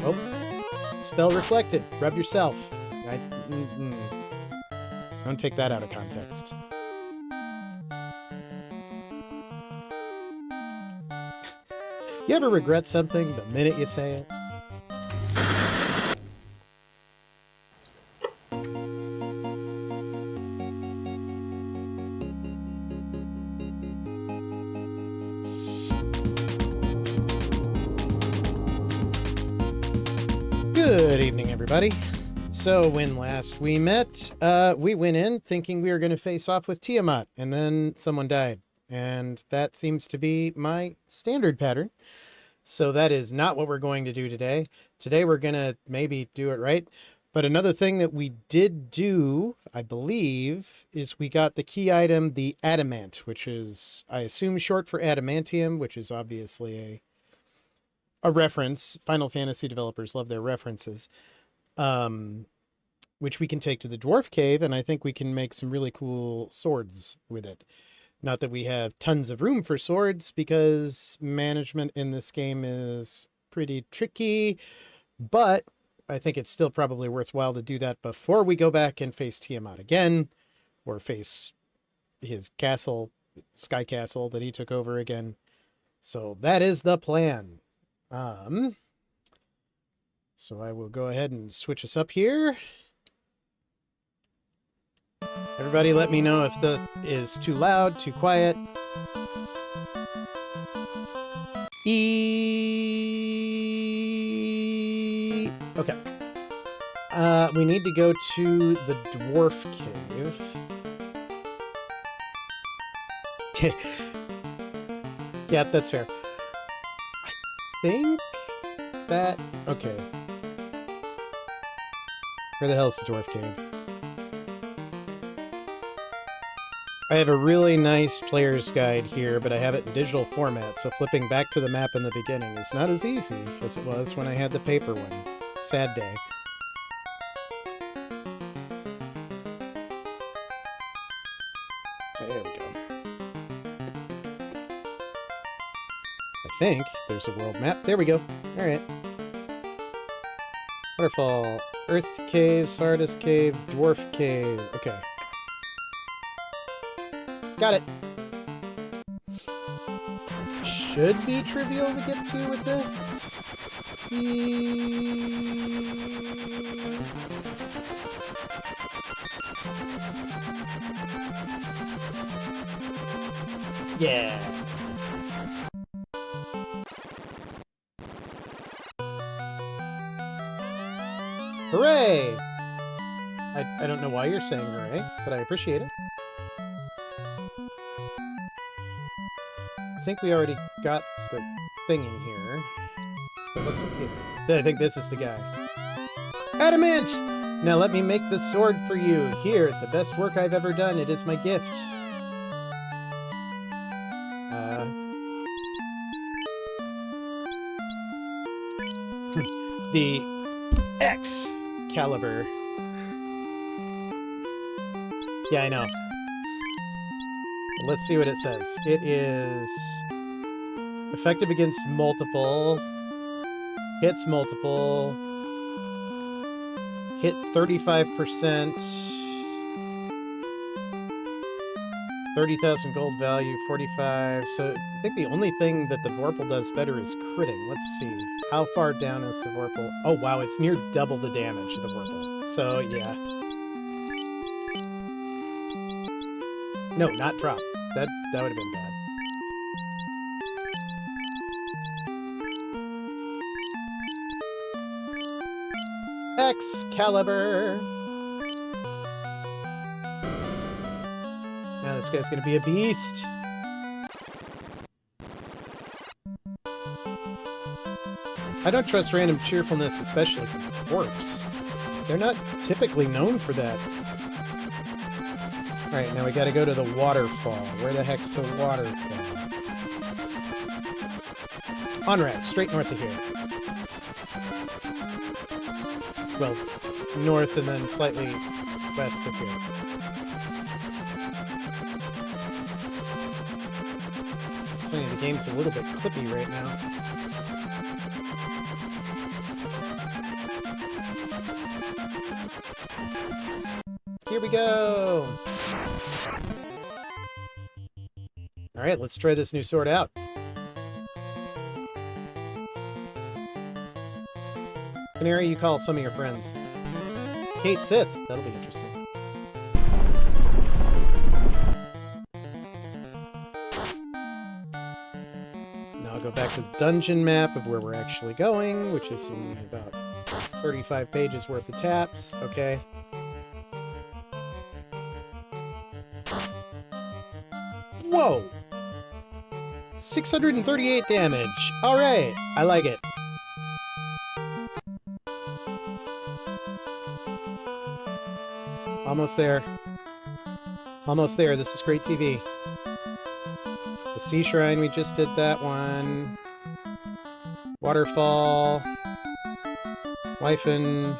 Oh, spell reflected. Rub yourself. Don't take that out of context. You ever regret something the minute you say it? Good evening, everybody. So when last we met, we went in thinking we were going to face off with Tiamat, and then someone died. And that seems to be my standard pattern. So that is not what we're going to do today. Today we're going to maybe do it right. But another thing that we did do, I believe, is we got the key item, the adamant, which is, I assume, short for adamantium, which is obviously a reference. Final Fantasy developers love their references. Which we can take to the dwarf cave, and I think we can make some really cool swords with it. Not that we have tons of room for swords, because management in this game is pretty tricky, but I think it's still probably worthwhile to do that before we go back and face Tiamat again, or face his castle, Sky Castle, that he took over again. So that is the plan. So I will go ahead and switch us up here. Everybody let me know if the is too loud, too quiet. Okay. We need to go to the dwarf cave. Yeah, that's fair. I think that... Okay. Where the hell is the dwarf cave? I have a really nice player's guide here, but I have it in digital format, so flipping back to the map in the beginning is not as easy as it was when I had the paper one. Sad day. There we go. I think there's a world map. There we go. Alright. Waterfall. Earth Cave, Sardis Cave, Dwarf Cave. Okay. Got it. Should be trivial to get to with this. Yeah. Hooray! I don't know why you're saying hooray, but I appreciate it. I think we already got the thing in here. But let's I think this is the guy. Adamant! Now let me make the sword for you. Here, the best work I've ever done. It is my gift. The Excalibur. Yeah, I know. Let's see what it says. It is effective against multiple, hits multiple, hit 35%, 30,000 gold value, 45. So I think the only thing that the Vorpal does better is critting. Let's see. How far down is the Vorpal? Oh wow, it's near double the damage of the Vorpal. So yeah. No, not drop. That would have been bad. Excalibur. Now this guy's gonna be a beast. I don't trust random cheerfulness, especially from dwarfs. They're not typically known for that. Alright, now we gotta go to the waterfall. Where the heck's the waterfall? Onrad, straight north of here. Well, north and then slightly west of here. It's funny, the game's a little bit clippy right now. Here we go! Alright, let's try this new sword out. Canary, you call some of your friends. Kate Sith, that'll be interesting. Now I'll go back to the dungeon map of where we're actually going, which is in about 35 pages worth of taps. Okay. Whoa! 638 damage. Alright, I like it. Almost there. Almost there. This is great TV. The Sea Shrine, we just did that one. Waterfall. Life in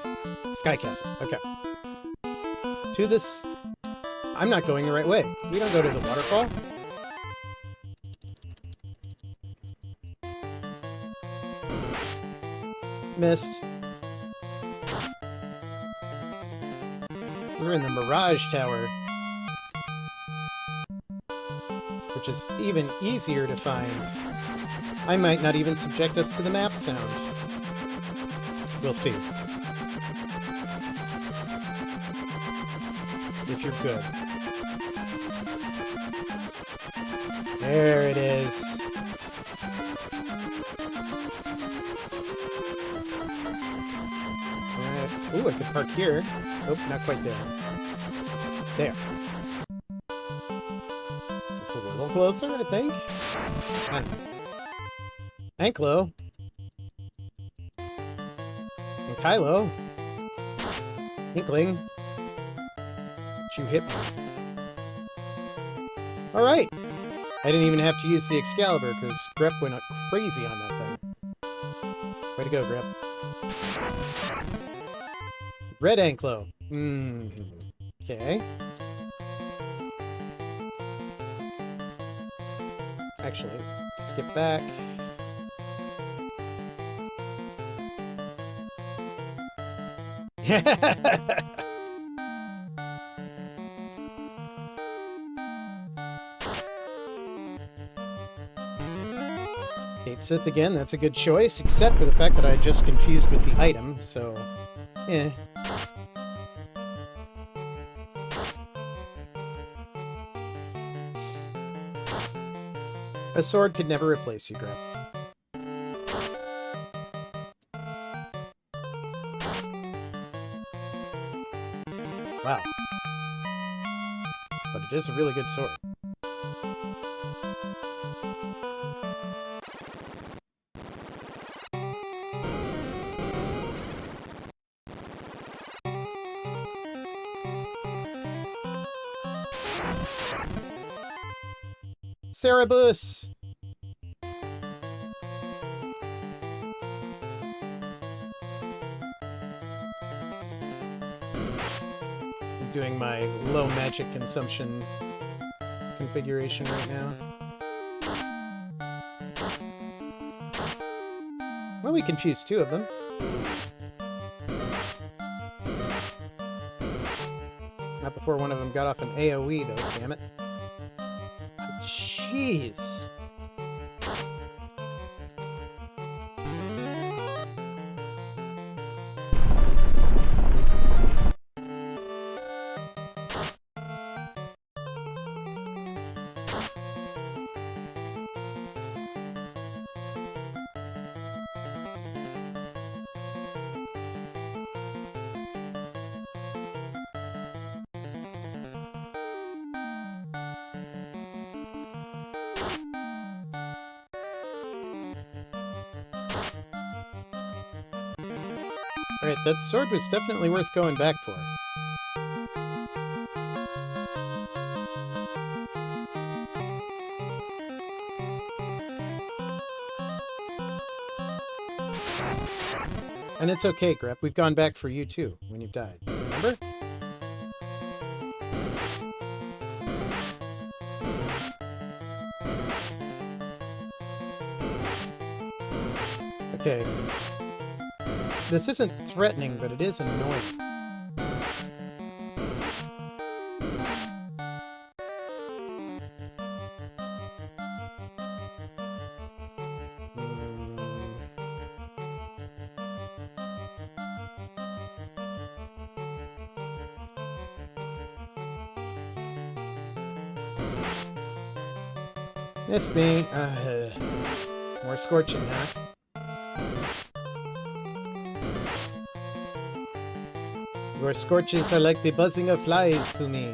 Sky Castle. Okay. To this... I'm not going the right way. We don't go to the waterfall. Missed. We're in the Mirage Tower, which is even easier to find. I might not even subject us to the map sound. We'll see. If you're good. There it is. Ooh, I could park here. Oh, not quite there. There. It's a little closer, I think. Anklo. And Kylo. Inkling. You hit me. Alright. I didn't even have to use the Excalibur because Grep went crazy on that thing. Way to go, Grep. Red Anklo. Okay. Actually, skip back. Kate Sith again, that's a good choice, except for the fact that I just confused with the item, so... eh. A sword could never replace you, Grep. Wow. But it is a really good sword. Cerebus! I'm doing my low magic consumption configuration right now. Well, we confused two of them. Not before one of them got off an AoE, though, damn it. Jeez. Alright, that sword was definitely worth going back for. And it's okay, Grep. We've gone back for you, too, when you've died. Remember? Okay. This isn't threatening, but it is annoying. Missed me. More scorching, huh? Your scorches are like the buzzing of flies to me.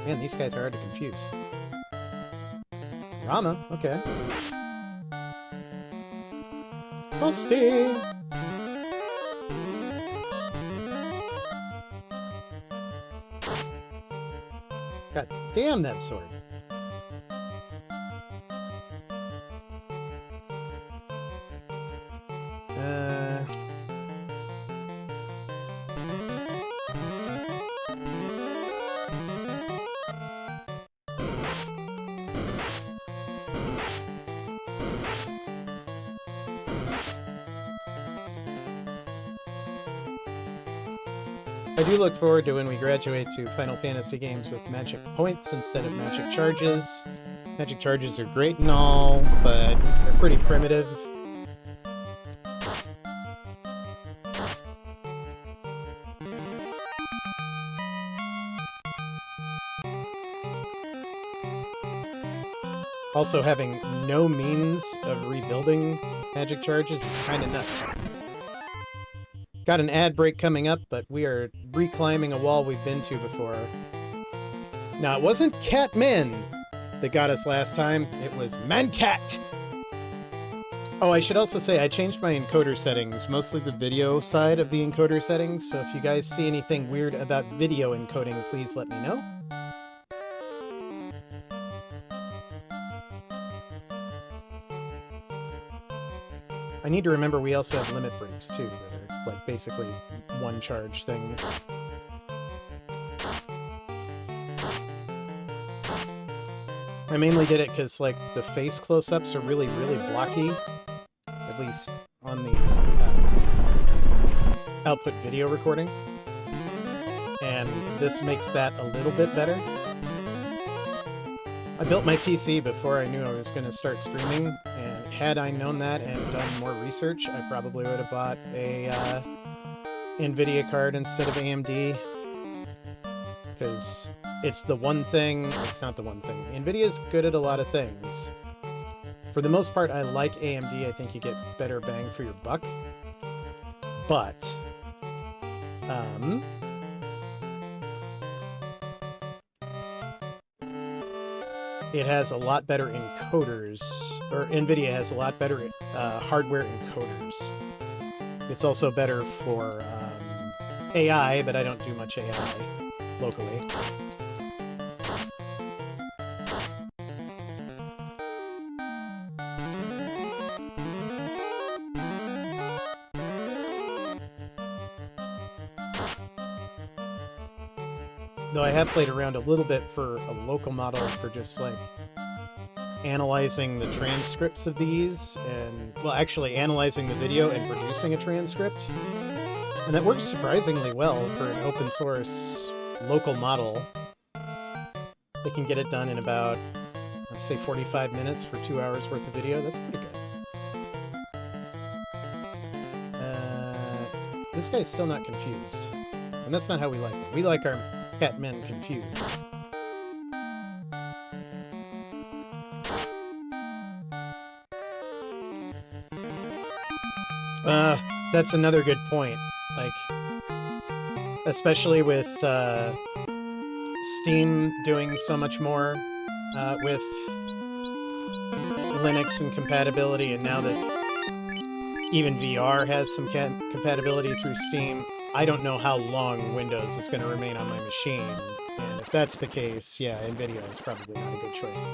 Man, these guys are hard to confuse. Rama, okay. Toasty! God damn that sword. I do look forward to when we graduate to Final Fantasy games with magic points instead of magic charges. Magic charges are great and all, but they're pretty primitive. Also, having no means of rebuilding magic charges is kind of nuts. Got an ad break coming up, but we are reclimbing a wall we've been to before. Now, it wasn't Catman that got us last time. It was Mancat! Oh, I should also say I changed my encoder settings, mostly the video side of the encoder settings, so if you guys see anything weird about video encoding, please let me know. I need to remember we also have limit breaks, too, that are, like, basically one-charge things. I mainly did it because, like, the face close-ups are really, really blocky, at least on the output video recording, and this makes that a little bit better. I built my PC before I knew I was going to start streaming, and had I known that and done more research, I probably would have bought a NVIDIA card instead of AMD, because it's the one thing, it's not the one thing. NVIDIA's good at a lot of things. For the most part, I like AMD. I think you get better bang for your buck. But, it has a lot better encoders, or NVIDIA has a lot better hardware encoders. It's also better for AI, but I don't do much AI locally. Though I have played around a little bit for a local model for just, like, analyzing the transcripts of these, and, well, actually analyzing the video and producing a transcript. And that works surprisingly well for an open source local model. They can get it done in about, let's say, 45 minutes for 2 hours worth of video. That's pretty good. This guy's still not confused. And that's not how we like it. We like our cat men confused. That's another good point. Like, especially with Steam doing so much more with Linux and compatibility, and now that even VR has some compatibility through Steam, I don't know how long Windows is going to remain on my machine. And if that's the case, yeah, NVIDIA is probably not a good choice.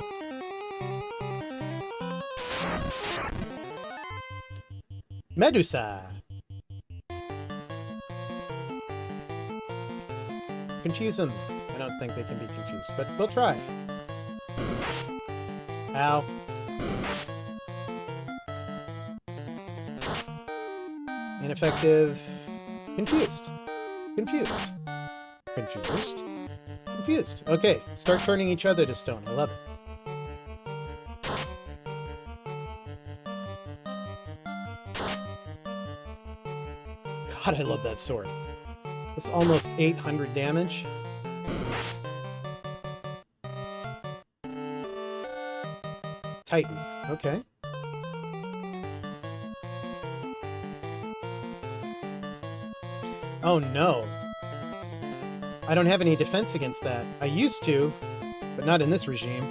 Medusa! Confuse them. I don't think they can be confused, but we'll try. Ow. Ineffective. Confused. Confused. Confused. Confused. Okay, start turning each other to stone. I love it. God, I love that sword. It's almost 800 damage. Titan. Okay. Oh no. I don't have any defense against that. I used to, but not in this regime.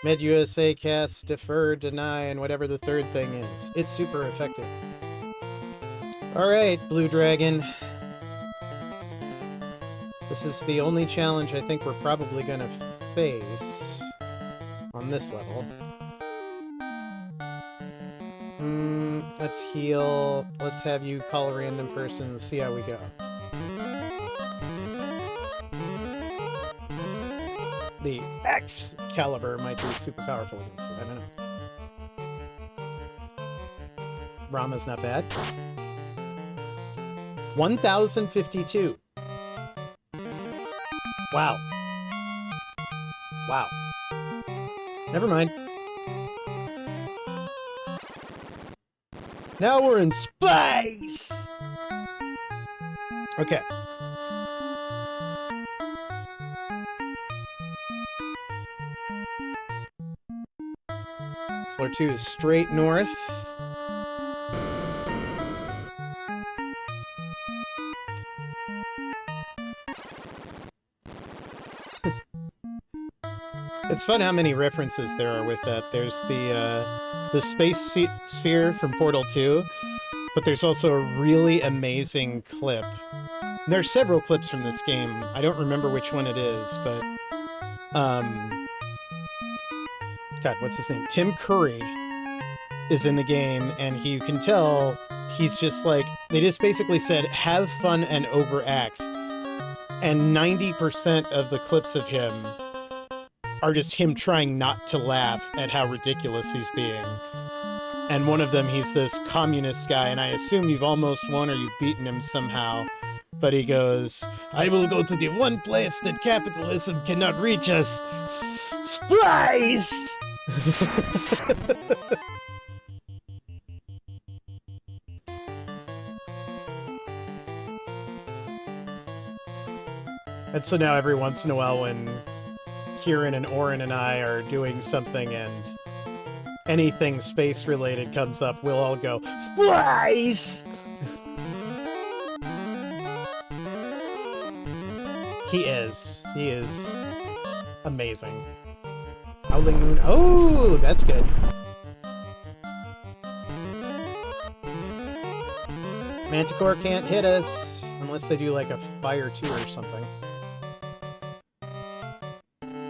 Med USA cast, defer, deny, and whatever the third thing is. It's super effective. Alright, Blue Dragon. This is the only challenge I think we're probably gonna face on this level. Let's heal. Let's have you call a random person and see how we go. The Excalibur might be super powerful against it. I don't know. Rama's not bad. 1052. Wow. Wow. Never mind. Now we're in space! Okay. Floor 2 is straight north. It's fun how many references there are with that. There's the space sphere from Portal 2, but there's also a really amazing clip. And there are several clips from this game. I don't remember which one it is, but God, what's his name? Tim Curry is in the game, and you can tell he's just like, they just basically said, have fun and overact. And 90% of the clips of him are just him trying not to laugh at how ridiculous he's being. And one of them, he's this communist guy, and I assume you've almost won or you've beaten him somehow. But he goes, I will go to the one place that capitalism cannot reach us. Splice! And so now every once in a while when Kieran and Oren and I are doing something and anything space-related comes up, we'll all go, Splice! He is amazing. Howling Moon. Oh, that's good. Manticore can't hit us unless they do like a Fire 2 or something.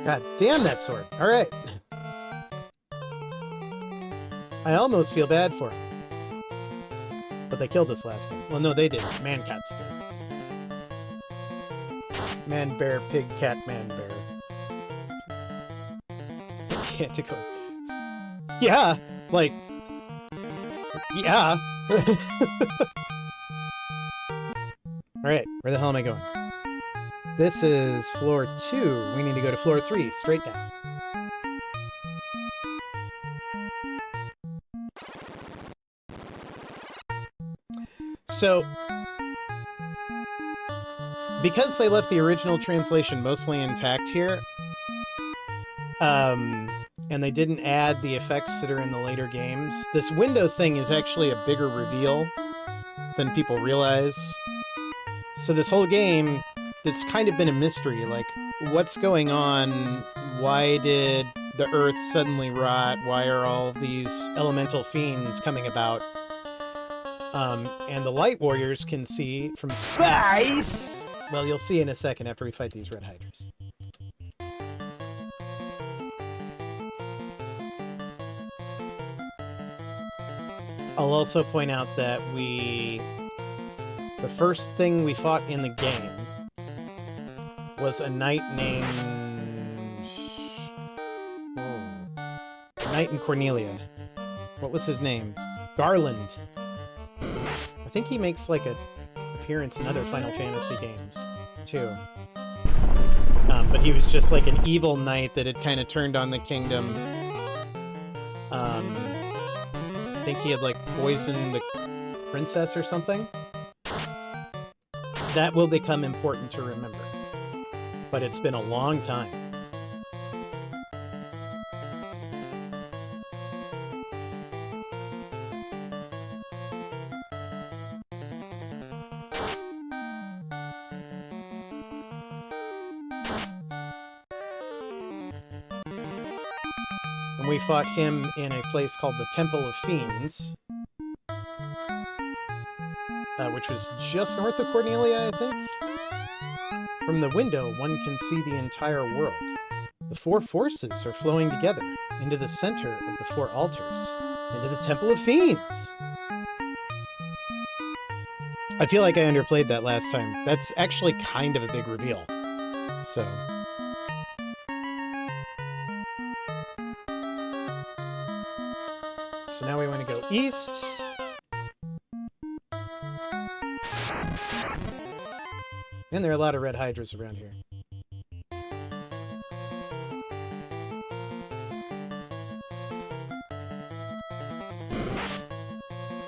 God damn that sword. Alright. I almost feel bad for him. But they killed us last time. Well, no, they didn't. Man-cats did. Man, bear, pig, cat, man, bear. Canticore. Yeah, like... Yeah. Alright, where the hell am I going? This is floor 2. We need to go to floor 3, straight down. So, because they left the original translation mostly intact here, and they didn't add the effects that are in the later games, this window thing is actually a bigger reveal than people realize. So this whole game, it's kind of been a mystery, like, what's going on? Why did the earth suddenly rot? Why are all of these elemental fiends coming about? And the light warriors can see from space. Well, you'll see in a second after we fight these red hydras. I'll also point out that the first thing we fought in the game was a knight named... a knight in Cornelia. What was his name? Garland. I think he makes like an appearance in other Final Fantasy games, too. But he was just like an evil knight that had kind of turned on the kingdom. I think he had like poisoned the princess or something. That will become important to remember. But it's been a long time. And we fought him in a place called the Temple of Fiends, which was just north of Cornelia, I think. From the window, one can see the entire world. The four forces are flowing together into the center of the four altars, into the Temple of Fiends. I feel like I underplayed that last time. That's actually kind of a big reveal. So... So now we want to go east. And there are a lot of red hydras around here.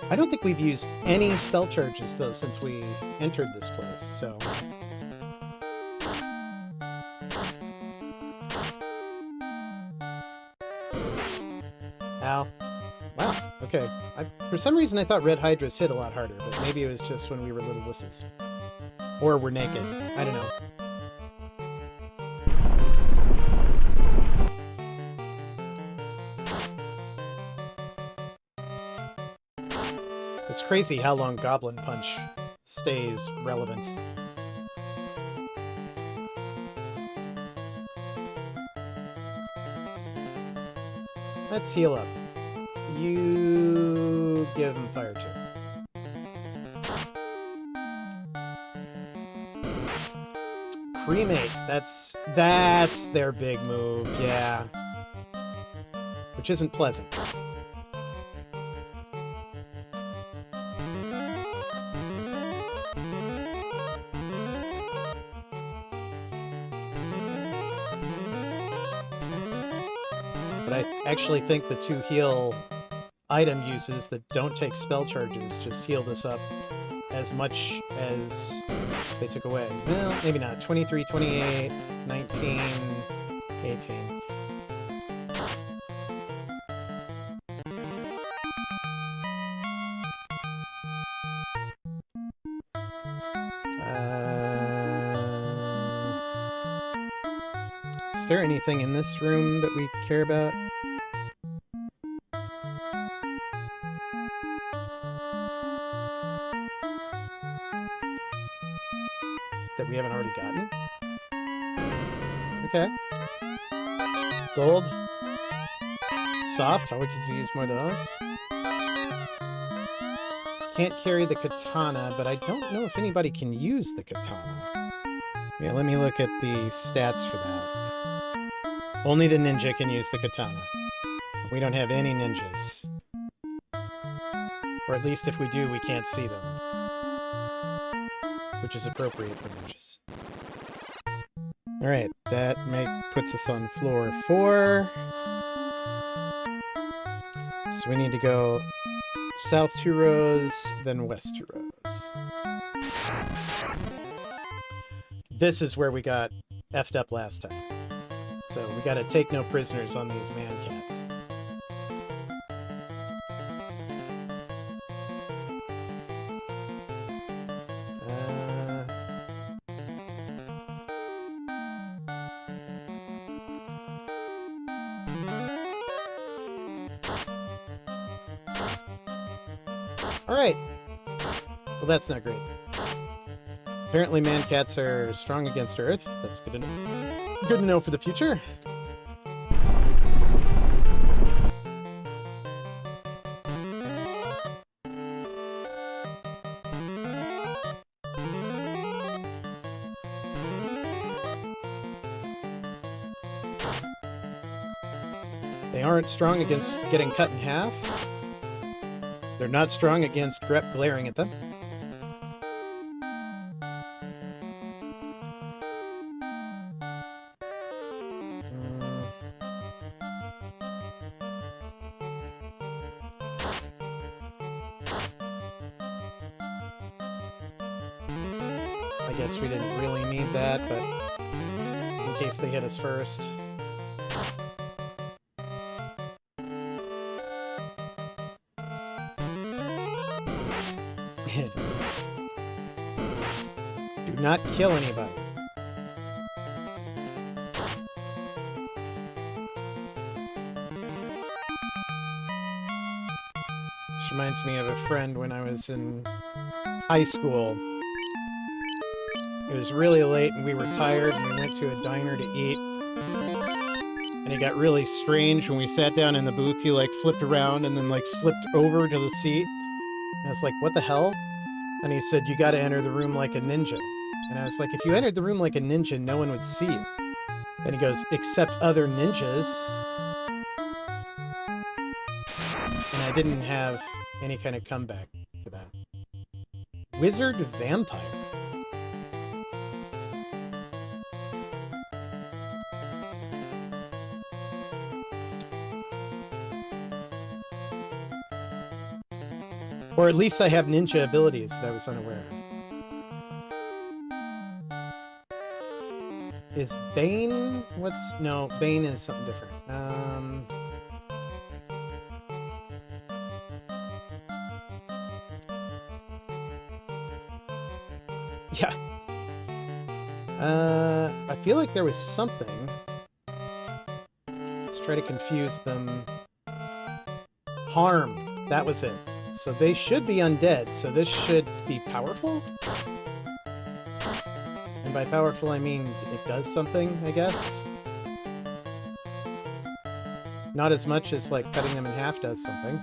I don't think we've used any spell charges, though, since we entered this place, so... Ow. Wow, okay. For some reason I thought red hydras hit a lot harder, but maybe it was just when we were little wusses. Or we're naked. I don't know. It's crazy how long Goblin Punch stays relevant. Let's heal up. You give him fire too. Cremate. That's their big move, yeah. Which isn't pleasant. But I actually think the two heal item uses that don't take spell charges just healed us up as much as they took away. Well, maybe not. 23, 28, 19, 18. Is there anything in this room that we care about? That we haven't already gotten? Okay. Gold. Soft. Oh, we could use more of those. Can't carry the katana, but I don't know if anybody can use the katana. Yeah, let me look at the stats for that. Only the ninja can use the katana. We don't have any ninjas. Or at least if we do, we can't see them. Which is appropriate for ninjas. Alright, that puts us on floor 4. So we need to go south 2 rows, then west 2 rows. This is where we got effed up last time. So we gotta take no prisoners on these man-cats. Alright. Well, that's not great. Apparently man-cats are strong against Earth. That's good to know. Good to know for the future. They aren't strong against getting cut in half. They're not strong against Grep glaring at them. I guess we didn't really need that, but in case they hit us first. Do not kill anybody. This reminds me of a friend when I was in high school. It was really late and we were tired and we went to a diner to eat. And it got really strange when we sat down in the booth. He like flipped around and then like flipped over to the seat. And I was like, what the hell? And he said, you gotta enter the room like a ninja. And I was like, if you entered the room like a ninja, no one would see you. And he goes, except other ninjas. And I didn't have any kind of comeback to that. Wizard vampire. Or at least I have ninja abilities that I was unaware of. Is Bane... What's... No, Bane is something different. Yeah. I feel like there was something. Let's try to confuse them. Harm. That was it. So they should be undead, so this should be powerful? And by powerful, I mean it does something, I guess? Not as much as, like, cutting them in half does something.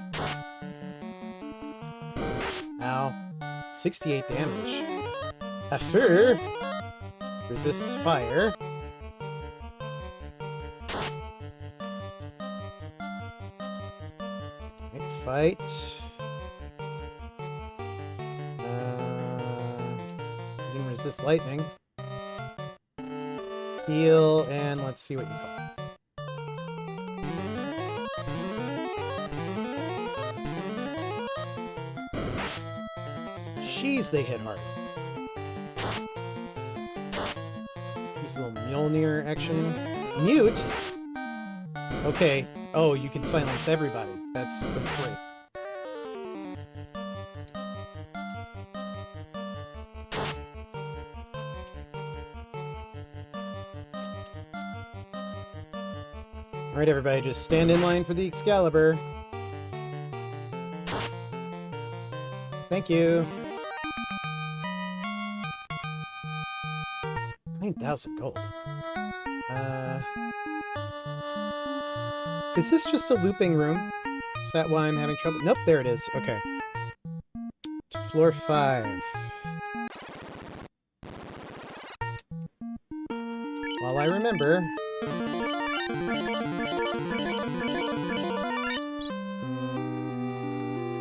Ow. 68 damage. Afur resists fire. Right, fight. Resist lightning. Heal, and let's see what you call. Jeez, they hit hard. Use a little Mjolnir action. Mute? Okay. Oh, you can silence everybody. That's great. Alright, everybody, just stand in line for the Excalibur. Thank you. 9,000 gold. Is this just a looping room? Is that why I'm having trouble? Nope, there it is. Okay. To floor 5. While I remember...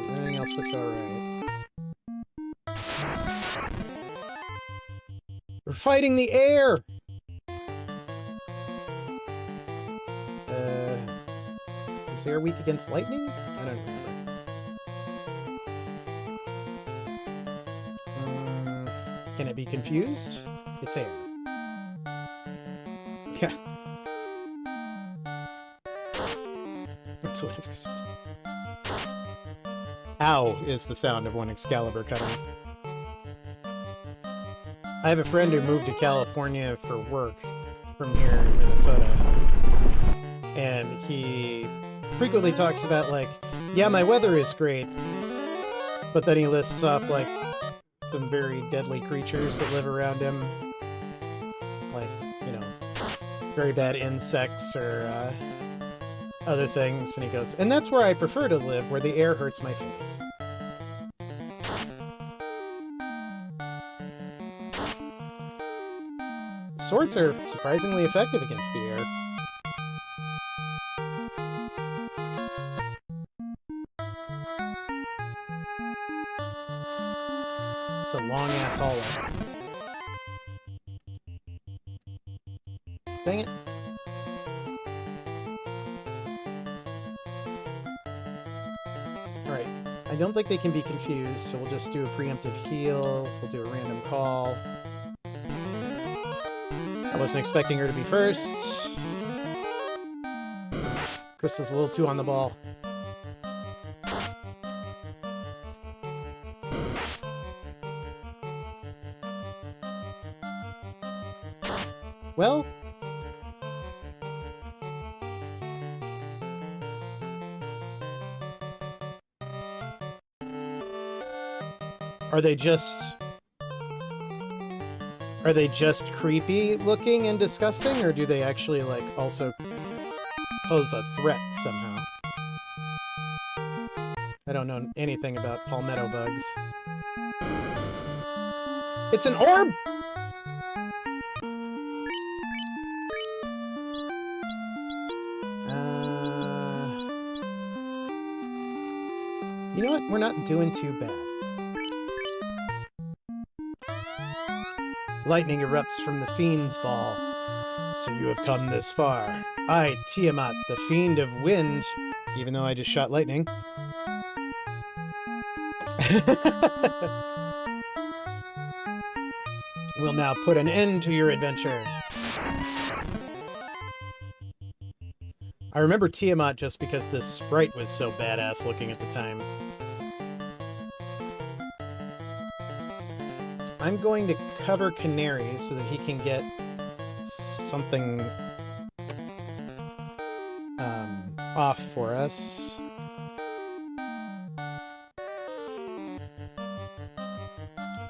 everything else looks alright. We're fighting the air! Is air weak against lightning? I don't remember. Can it be confused? It's air. Yeah. That's what it is. Ow is the sound of one Excalibur cutting. I have a friend who moved to California for work from here in Minnesota. And he frequently talks about, like, Yeah, my weather is great. But then he lists off, like, some very deadly creatures that live around him. Like, you know, very bad insects or other things. And he goes, and that's where I prefer to live, where the air hurts my face. Swords are surprisingly effective against the air. It's a long-ass hallway. Dang it. Alright. I don't think they can be confused, so we'll just do a preemptive heal. We'll do a random call. I wasn't expecting her to be first. Crystal's a little too on the ball. Well... Are they just creepy looking and disgusting, or do they actually, like, also pose a threat somehow? I don't know anything about palmetto bugs. It's an orb! You know what? We're not doing too bad. Lightning erupts from the Fiend's ball. So you have come this far. I, Tiamat, the Fiend of Wind, even though I just shot lightning. Will now put an end to your adventure. I remember Tiamat just because this sprite was so badass looking at the time. I'm going to cover Canary so that he can get something off for us.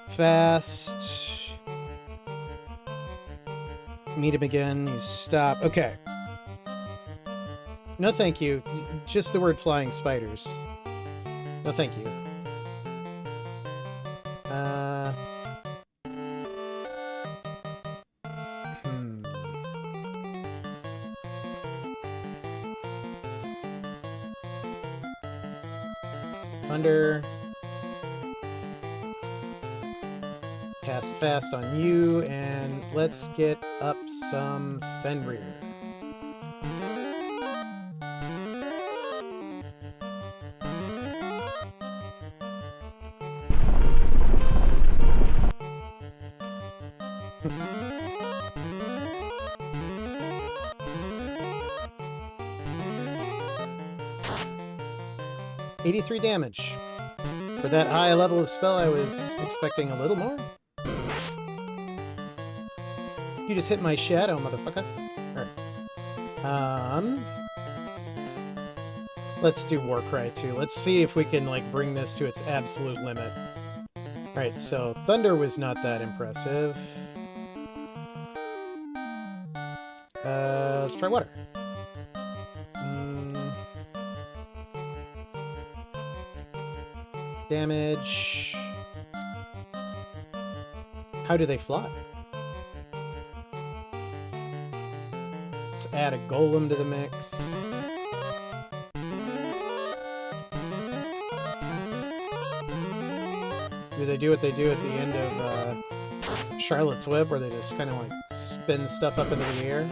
Fast. Meet him again. You stop. Okay. No thank you. Just the word flying spiders. No thank you. Thunder. Cast fast on you, and let's get up some Fenrir. $83 damage. For that high level of spell, I was expecting a little more. You just hit my shadow, motherfucker. Alright. Let's do Warcry 2. Let's see if we can, like, bring this to its absolute limit. Alright, so Thunder was not that impressive. Let's try Water. Damage. How do they fly? Let's add a golem to the mix. Do they do what they do at the end of Charlotte's Web, where they just kind of like spin stuff up into the air?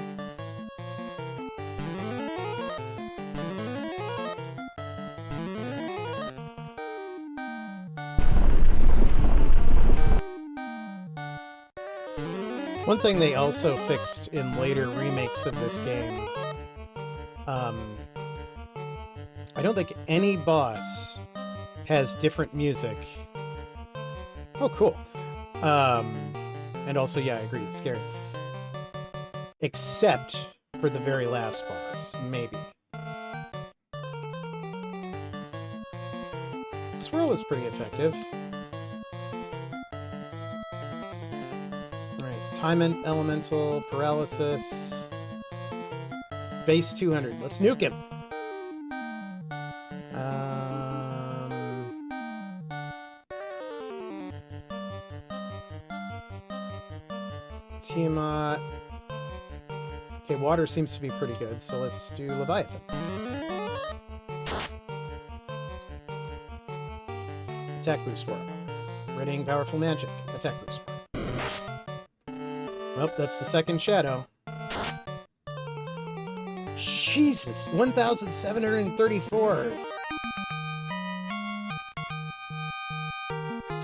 One thing they also fixed in later remakes of this game, I don't think any boss has different music. Oh, cool. And also, yeah, I agree, it's scary. Except for the very last boss, maybe. Swirl was pretty effective. Alright, Time Elemental, Paralysis. Base 200. Let's nuke him! Tiamat. Okay, water seems to be pretty good, so let's do Leviathan. Attack boost Swirl. Readying powerful magic. Attack boost. Nope, that's the second shadow. Jesus! 1,734!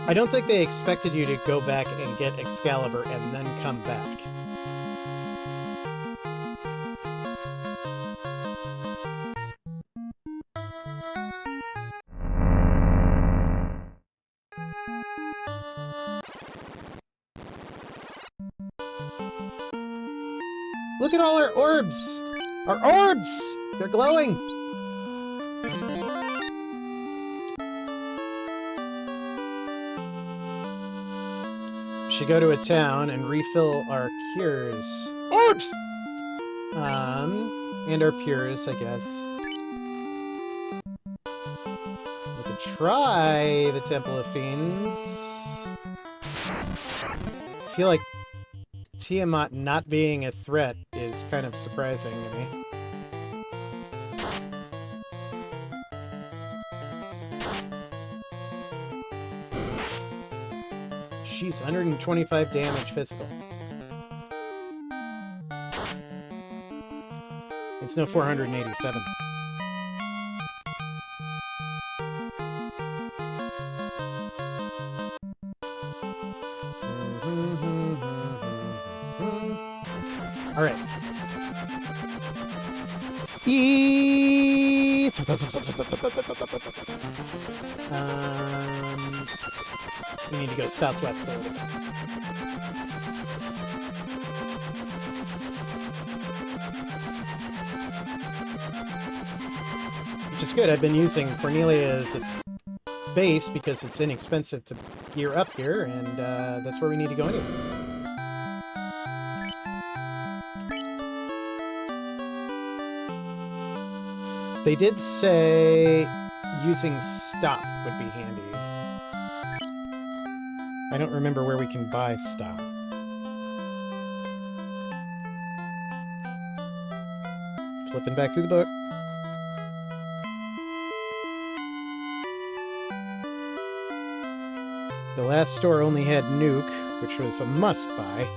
I don't think they expected you to go back and get Excalibur and then come back. Look at all our orbs! Our orbs! They're glowing! Should go to a town and refill our cures. Orbs! And our pures, I guess. We could try the Temple of Fiends. I feel like Tiamat not being a threat is kind of surprising to me. Jeez, 125 damage physical. It's no 487. All right. We need to go southwest a little bit. Which is good. I've been using Cornelia as a base because it's inexpensive to gear up here, and that's where we need to go anyway. They did say using stop would be handy. I don't remember where we can buy stop. Flipping back through the book. The last store only had Nuke, which was a must-buy.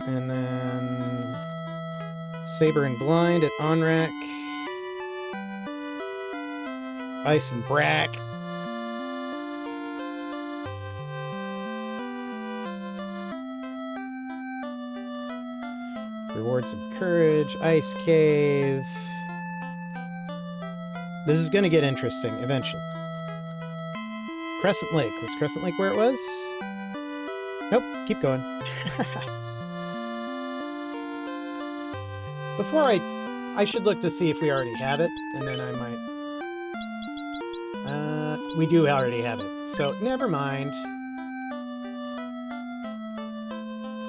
And then Saber and Blind at Onrak. Ice and Brack. Rewards of Courage. Ice Cave. This is going to get interesting eventually. Crescent Lake. Was Crescent Lake where it was? Nope. Keep going. Before I should look to see if we already have it, and then I might... we do already have it, so never mind.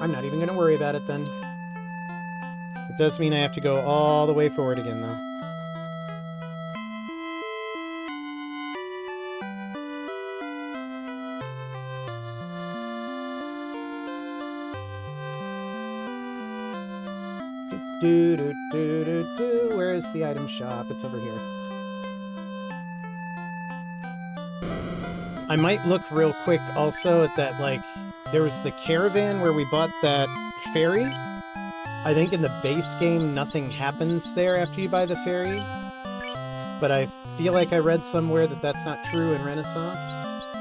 I'm not even going to worry about it then. It does mean I have to go all the way forward again, though. Where's the item shop? It's over here. I might look real quick also at that, like, there was the caravan where we bought that ferry. I think in the base game nothing happens there after you buy the ferry. But I feel like I read somewhere that that's not true in Renaissance.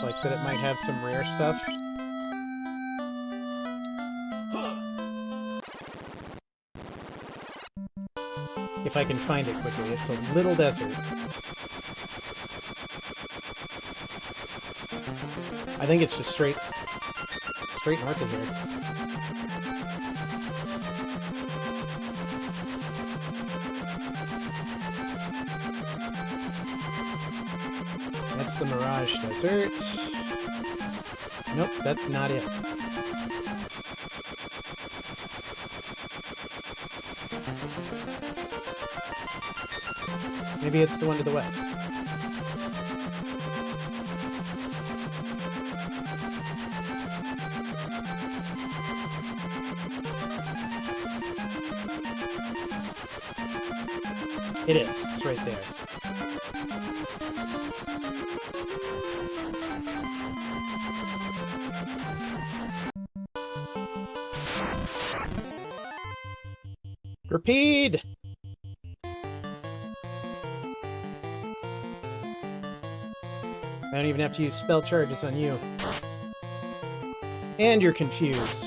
Like, that it might have some rare stuff. If I can find it quickly. It's a little desert. I think it's just straight north of here. the Mirage Desert. Nope, that's not it. Maybe it's the one to the west. It is. It's right there. Repeat! I don't even have to use spell charges on you. And you're confused.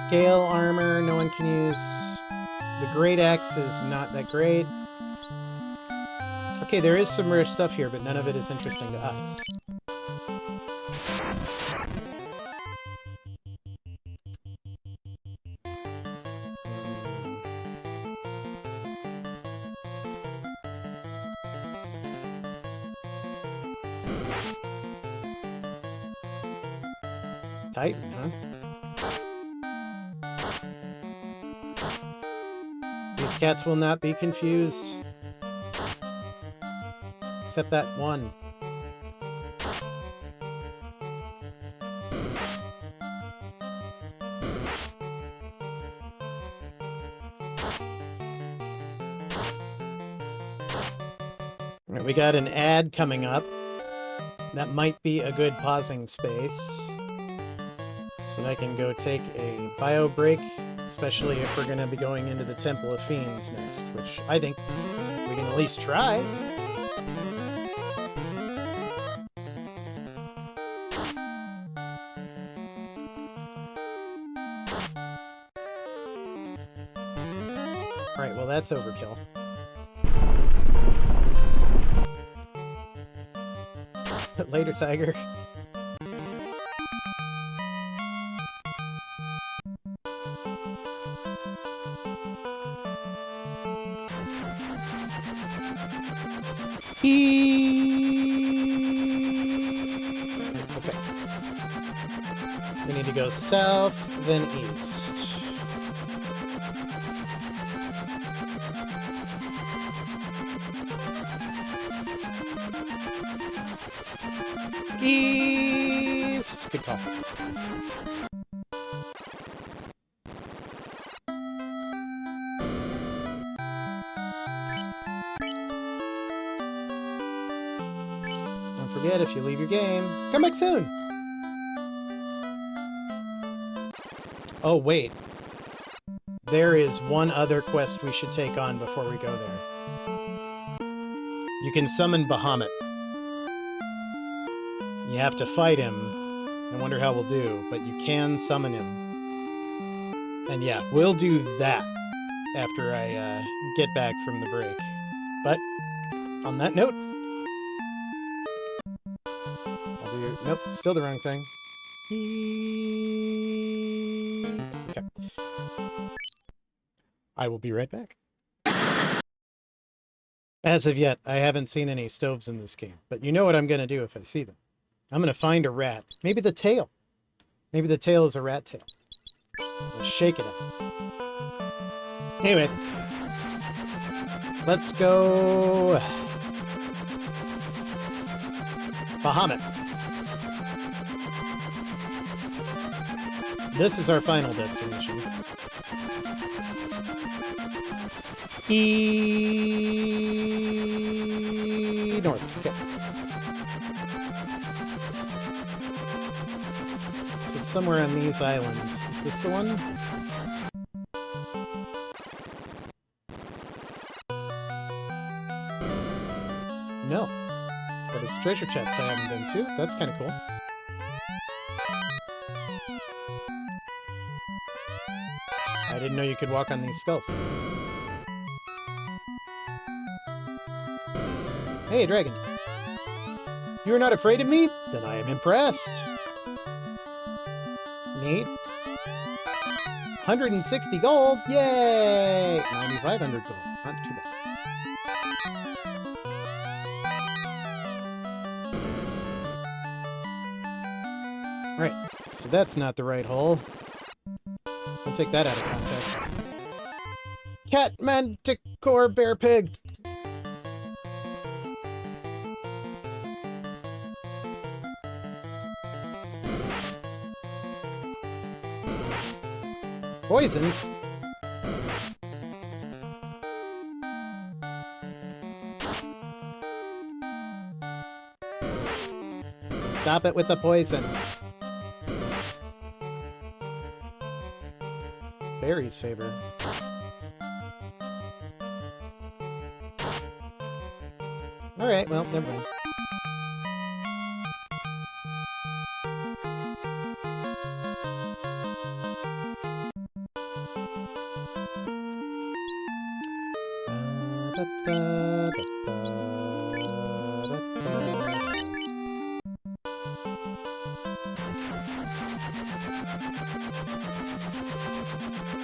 Scale armor, no one can use. The great axe is not that great. Okay, there is some rare stuff here, but none of it is interesting to us. Titan, huh? These cats will not be confused. Except that one. All right, we got an ad coming up. That might be a good pausing space. So I can go take a bio break. Especially if we're going to be going into the Temple of Fiends next, which I think we can at least try. Alright, well that's overkill. Later, Tiger. Okay. We need to go south, then east. East! Good call. If you leave your game. Come back soon! Oh, wait. There is one other quest we should take on before we go there. You can summon Bahamut. You have to fight him. I wonder how we'll do, but you can summon him. And yeah, we'll do that after I get back from the break. But, on that note, nope, still the wrong thing. Okay. I will be right back. As of yet, I haven't seen any stoves in this game, but you know what I'm going to do if I see them. I'm going to find a rat. Maybe the tail. Maybe the tail is a rat tail. Let's shake it up. Anyway. Let's go... Bahamut. This is our final destination. North. Okay. So it's somewhere on these islands. Is this the one? No. But it's treasure chests I haven't been to. That's kind of cool. I didn't know you could walk on these skulls. Hey, dragon. You're not afraid of me? Then I am impressed. Neat. 160 gold. Yay! 9,500 gold. Not too bad. Alright, so that's not the right hole. Don't take that out of context. Cat, manticore, bear, pig. Poison? Stop it with the poison. Barry's favor. Alright, well, never mind.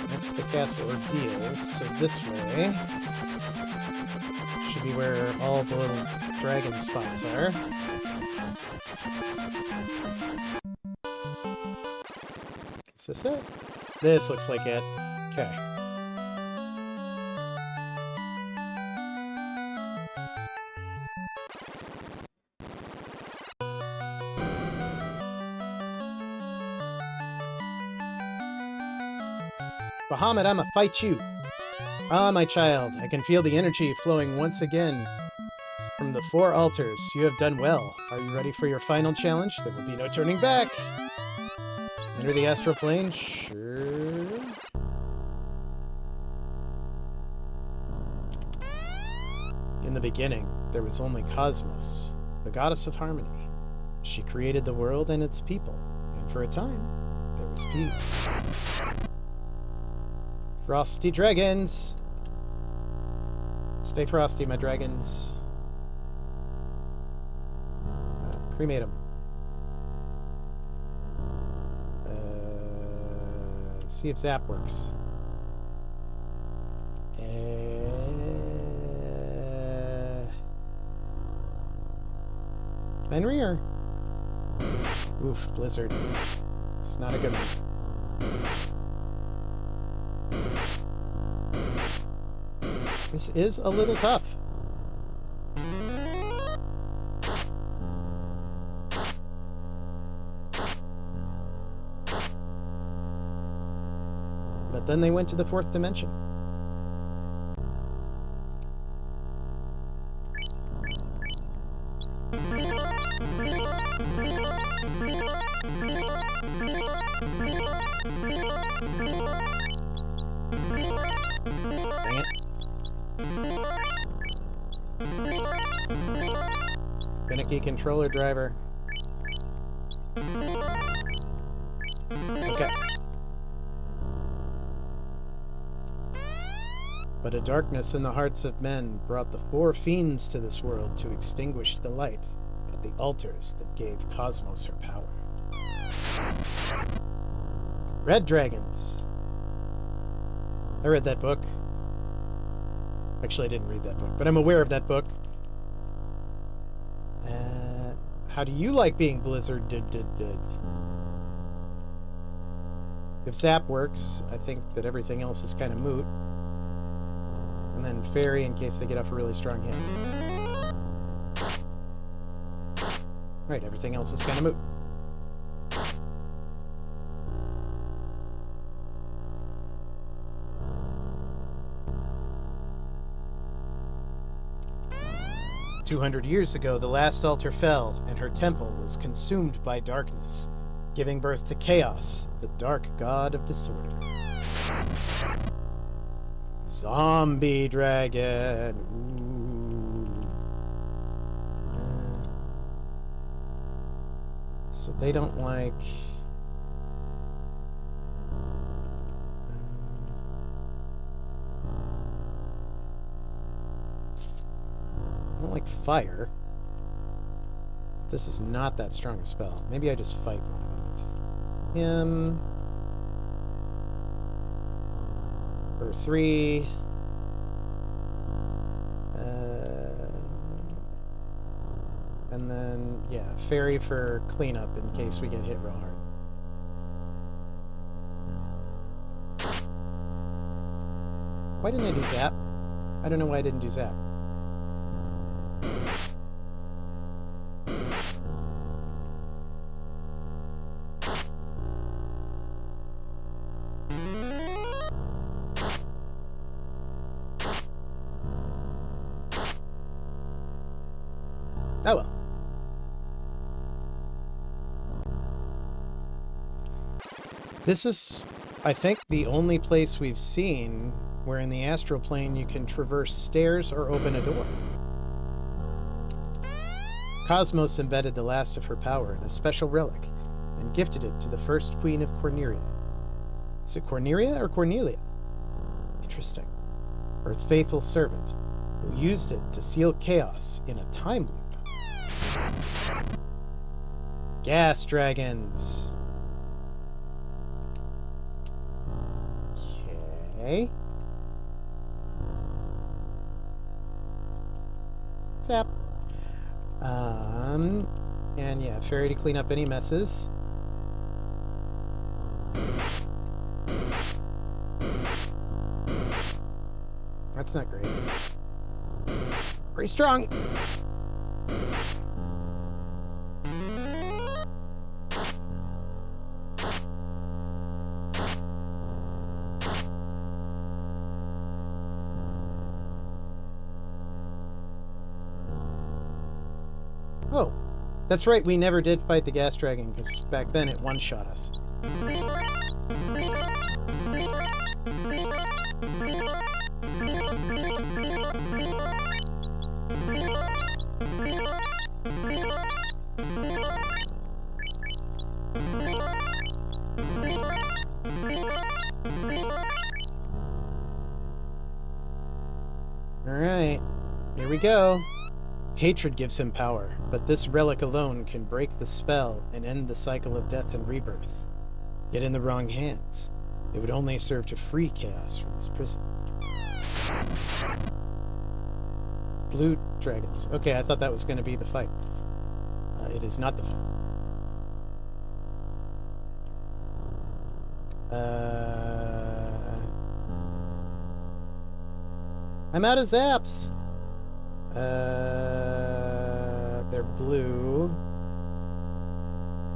That's the castle ordeals, so this way should be where all the little dragon spots are. Is this it? This looks like it. Okay. Bahamut, I'ma fight you. Ah, my child, I can feel the energy flowing once again from the 4 altars. You have done well. Are you ready for your final challenge? There will be no turning back. Enter the astral plane? Sure. In the beginning, there was only Cosmos, the goddess of harmony. She created the world and its people, and for a time, there was peace. Frosty dragons! Stay frosty, my dragons. Cremate them. See if Zap works. Fenrir? Oof, Blizzard. It's not a good one. This is a little tough. But then they went to the 4th dimension. Dang it. Finicky controller driver. Okay. But a darkness in the hearts of men brought the 4 fiends to this world to extinguish the light at the altars that gave Cosmos her power. Red dragons. I read that book. Actually, I didn't read that book, but I'm aware of that book. How do you like being Blizzard? If Zap works, I think that everything else is kind of moot. And then Fairy in case they get off a really strong hit. Right, everything else is kind of moot. "200 years ago, the last altar fell, and her temple was consumed by darkness, giving birth to Chaos, the dark god of disorder." Zombie dragon. Ooh. So they don't like... I don't like fire. This is not that strong a spell. Maybe I just fight one of them with him. For 3. And then, yeah, fairy for cleanup in case we get hit real hard. Why didn't I do zap? I don't know why I didn't do zap. Oh well. This is, I think, the only place we've seen where in the astral plane you can traverse stairs or open a door. Cosmos embedded the last of her power in a special relic and gifted it to the first queen of Cornelia. Is it Cornelia or Cornelia? Interesting. Her faithful servant, who used it to seal chaos in a time loop. Gas dragons. Okay. Zap. And yeah, fairy to clean up any messes. That's not great. Pretty strong. Oh, that's right, we never did fight the gas dragon, because back then it one-shot us. Alright, here we go. Hatred gives him power, but this relic alone can break the spell and end the cycle of death and rebirth. Yet in the wrong hands, it would only serve to free chaos from its prison. Blue dragons. Okay, I thought that was going to be the fight. It is not the fight. I'm out of zaps! They're blue.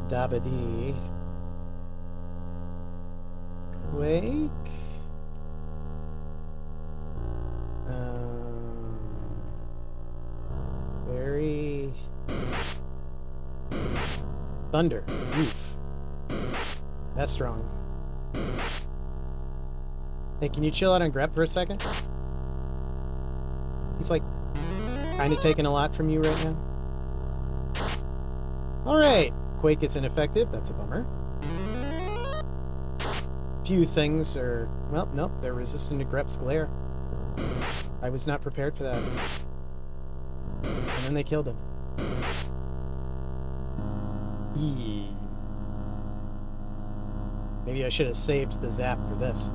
Dabadi. Quake. Very. Thunder. Oof. That's strong. Hey, can you chill out on Grep for a second? He's like kind of taking a lot from you right now. Alright. Quake is ineffective. That's a bummer. Few things are... Well, nope. They're resistant to Grep's glare. I was not prepared for that. And then they killed him. Eee. Maybe I should have saved the zap for this.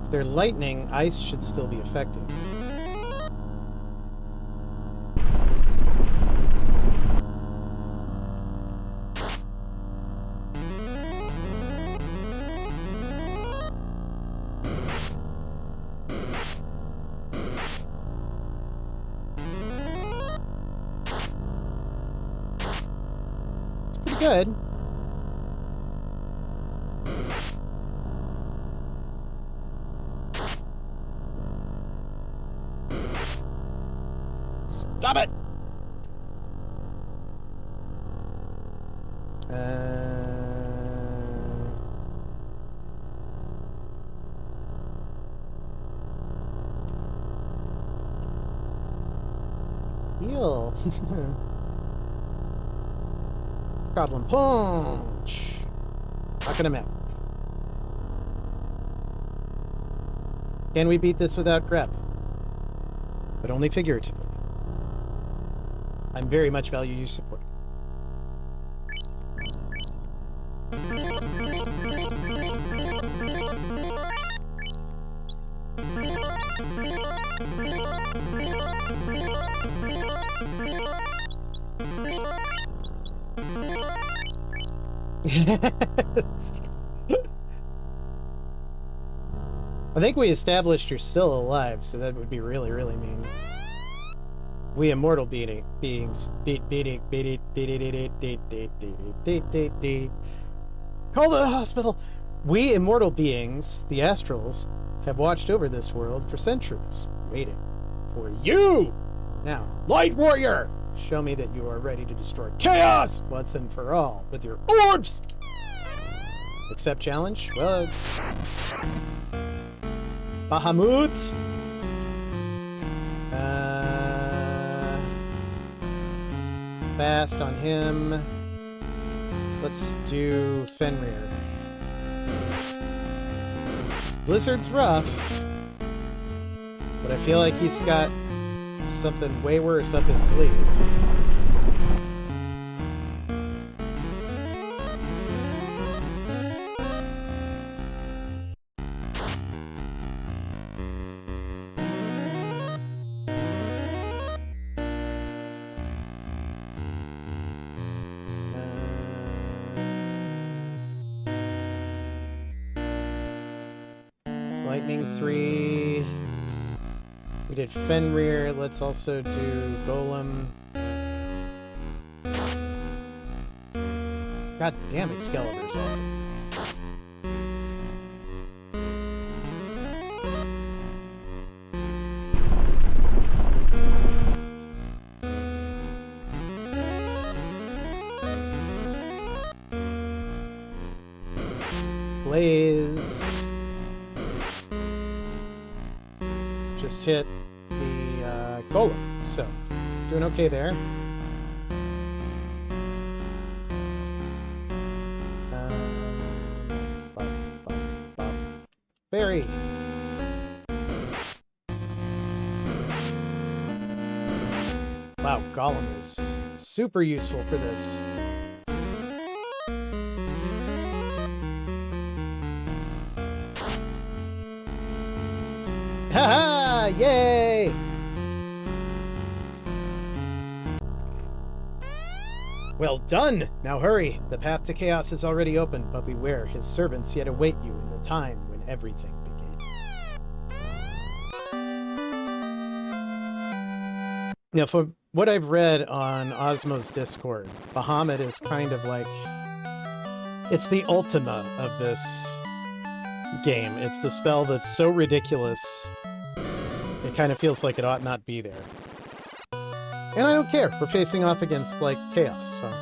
If they're lightning, ice should still be effective. It's pretty good. Stop it! Heal. Problem punch. Sucking him out. Can we beat this without Grep? but only figuratively. I very much value your support. I think we established you're still alive, so that would be really, really mean. We immortal beings. Call to the hospital! We immortal beings, the Astrals, have watched over this world for centuries, waiting for you! Now, Light Warrior! Show me that you are ready to destroy chaos once and for all with your orbs! Accept challenge? Well, Bahamut? Fast on him. Let's do Fenrir. Blizzard's rough, but I feel like he's got something way worse up his sleeve. Lightning 3. We did Fenrir. Let's also do Golem. God damn, Excalibur's awesome. Blaze. Just hit the Golem, so doing okay there. Fairy. Wow, Golem is super useful for this. Haha! Yay! Well done! Now hurry! The path to chaos is already open, but beware, his servants yet await you in the time when everything began. Now, from what I've read on Osmo's Discord, Bahamut is kind of like... it's the Ultima of this game. It's the spell that's so ridiculous, it kind of feels like it ought not be there. And I don't care. We're facing off against, like, chaos, so...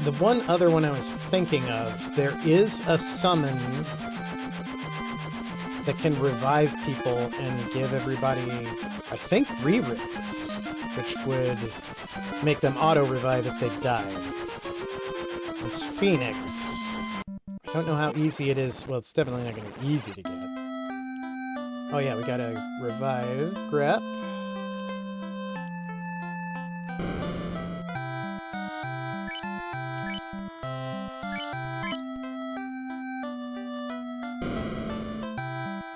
The one other one I was thinking of, there is a summon that can revive people and give everybody, I think, re-rigs, which would make them auto-revive if they died. It's Phoenix. I don't know how easy it is. Well, it's definitely not going to be easy to get. Oh yeah, we got a revive grep.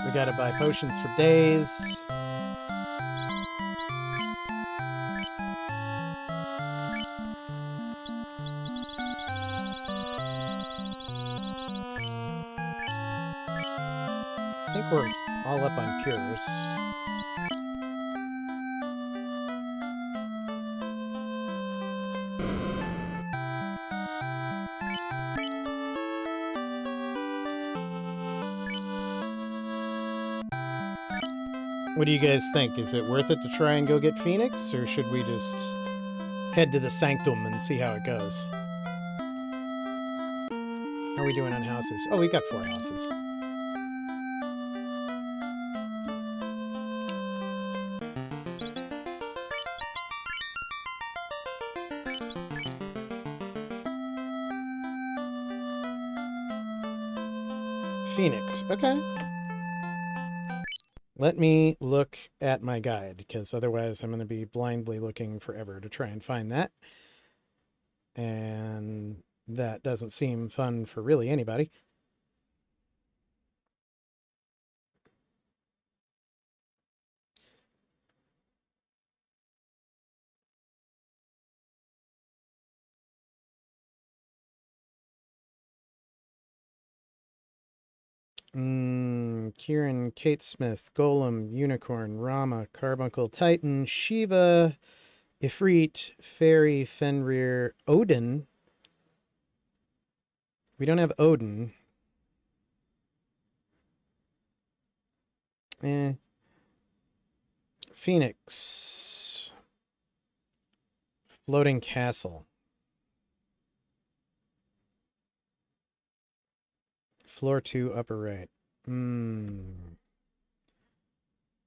We gotta buy potions for days. I think we're all up on cures. What do you guys think? Is it worth it to try and go get Phoenix, or should we just head to the Sanctum and see how it goes? How are we doing on houses? Oh, we got 4 houses. Phoenix. Okay. Let me look at my guide, because otherwise I'm going to be blindly looking forever to try and find that. And that doesn't seem fun for really anybody. Kieran, Kate Smith, Golem, Unicorn, Rama, Carbuncle, Titan, Shiva, Ifrit, Fairy, Fenrir, Odin. We don't have Odin. Phoenix. Floating Castle. Floor 2, upper right.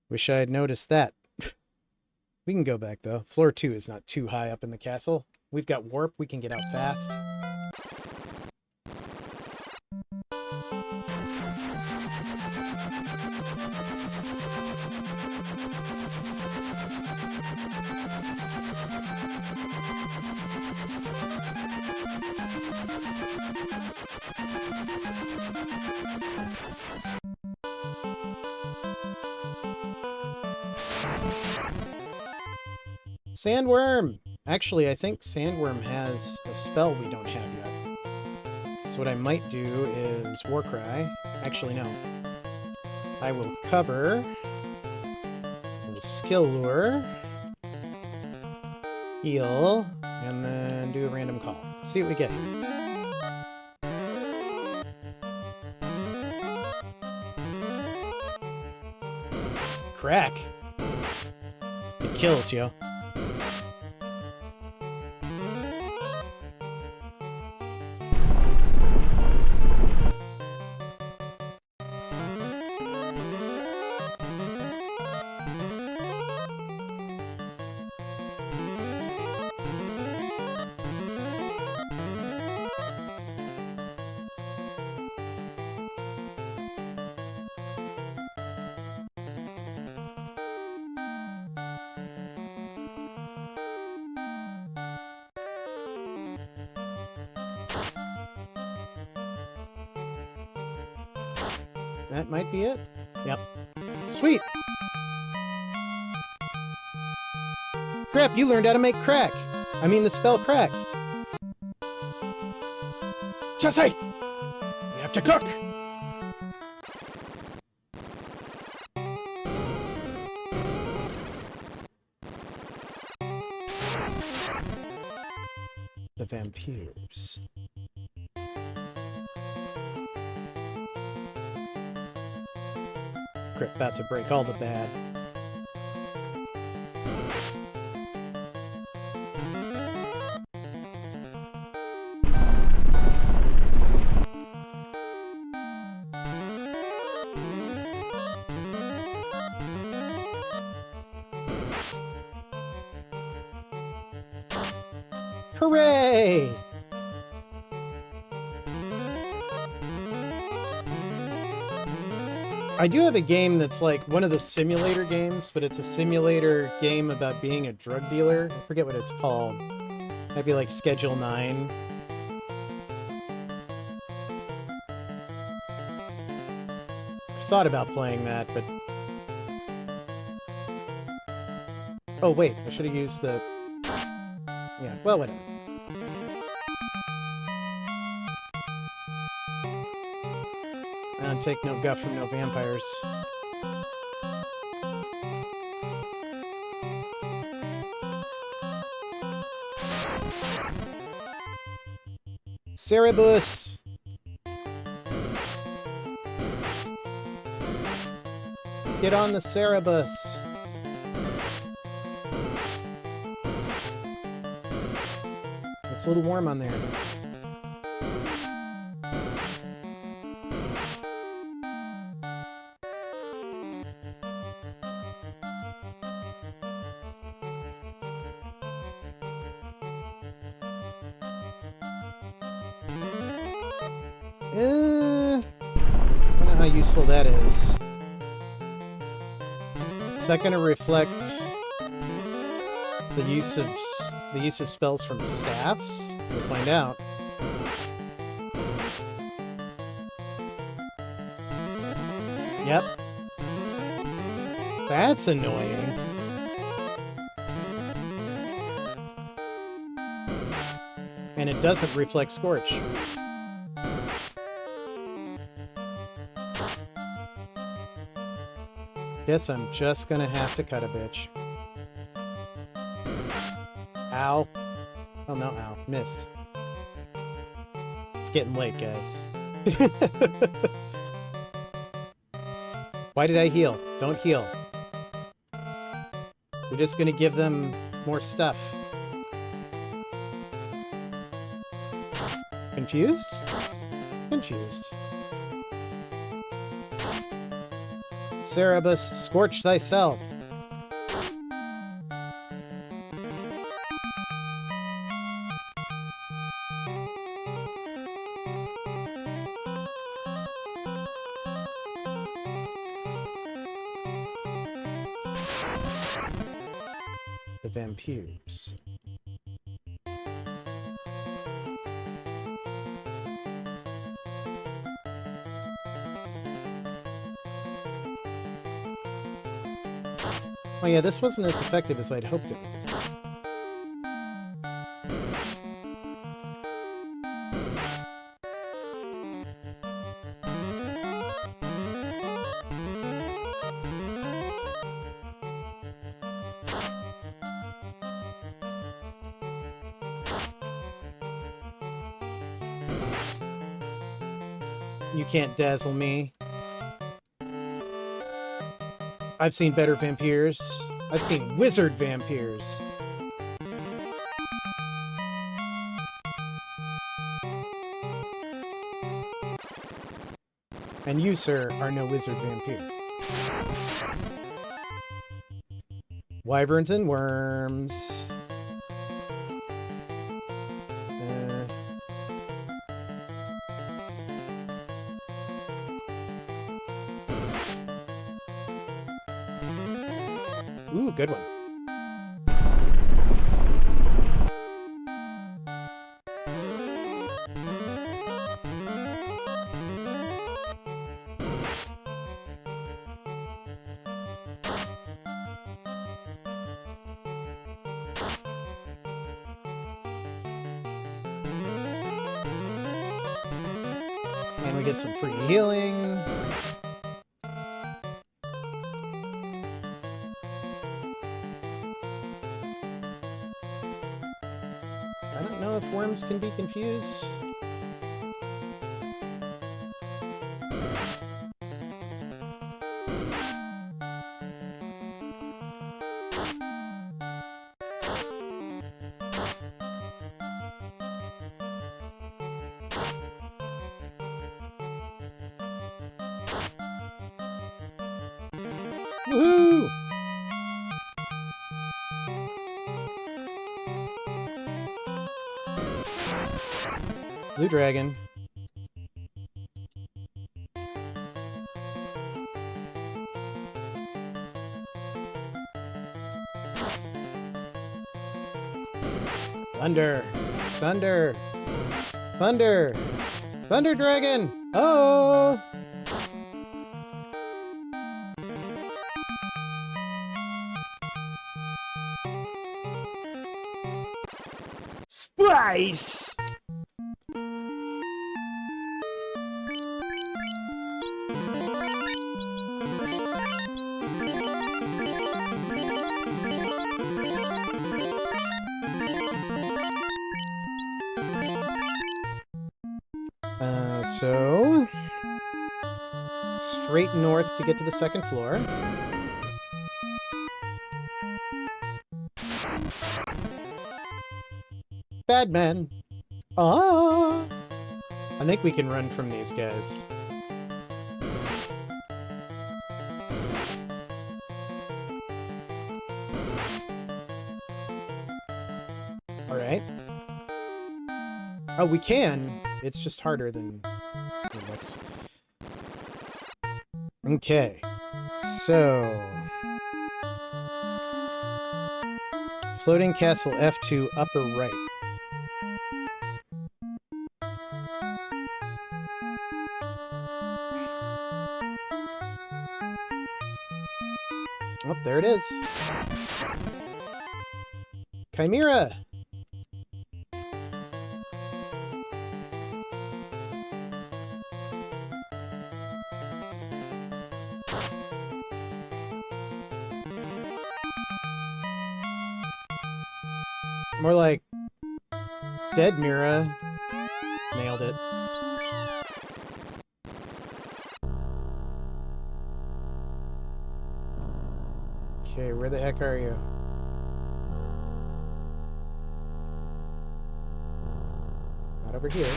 Wish I had noticed that. We can go back, though. Floor 2 is not too high up in the castle. We've got warp. We can get out fast. Sandworm! Actually, I think Sandworm has a spell we don't have yet. So what I might do is Warcry. Actually, no. I will cover. We'll skill lure. Heal. And then do a random call. See what we get. Crack! It kills, yo. That might be it. Yep. Sweet! Crap, you learned how to make crack! I mean the spell crack. Jesse! We have to cook! The vampires. Crap, about to break all the bad. Hooray! I do have a game that's like one of the simulator games, but it's a simulator game about being a drug dealer. I forget what it's called. Might be like Schedule 9. I've thought about playing that, but... Oh, wait. I should have used the... Yeah, well, whatever. I don't take no guff from no vampires. Cerebus! Get on the Cerebus! It's a little warm on there. how useful that is. Is that going to reflect the use of spells from staffs? We'll find out. Yep. That's annoying. And it doesn't reflect Scorch. Guess I'm just gonna have to cut a bitch. Ow. Oh no, ow. Missed. It's getting late, guys. Why did I heal? Don't heal. We're just gonna give them more stuff. Confused? Confused. Cerebus, scorch thyself. The vampires. Oh yeah, this wasn't as effective as I'd hoped it would be. You can't dazzle me. I've seen better vampires. I've seen wizard vampires. And you, sir, are no wizard vampire. Wyverns and worms. Ooh, good one. And we get some free healing. I don't know if worms can be confused. Woohoo! Blue dragon. Thunder! Thunder! Thunder! Thunder dragon! Oh! Spice! So straight north to get to the second floor. Bad man. Ah! I think we can run from these guys. All right. Oh, we can. It's just harder than it looks. Okay. So... Floating castle F2 upper right. Oh, there it is. Chimera! More like Dead Mira. Nailed it. Okay, where the heck are you? Not over here.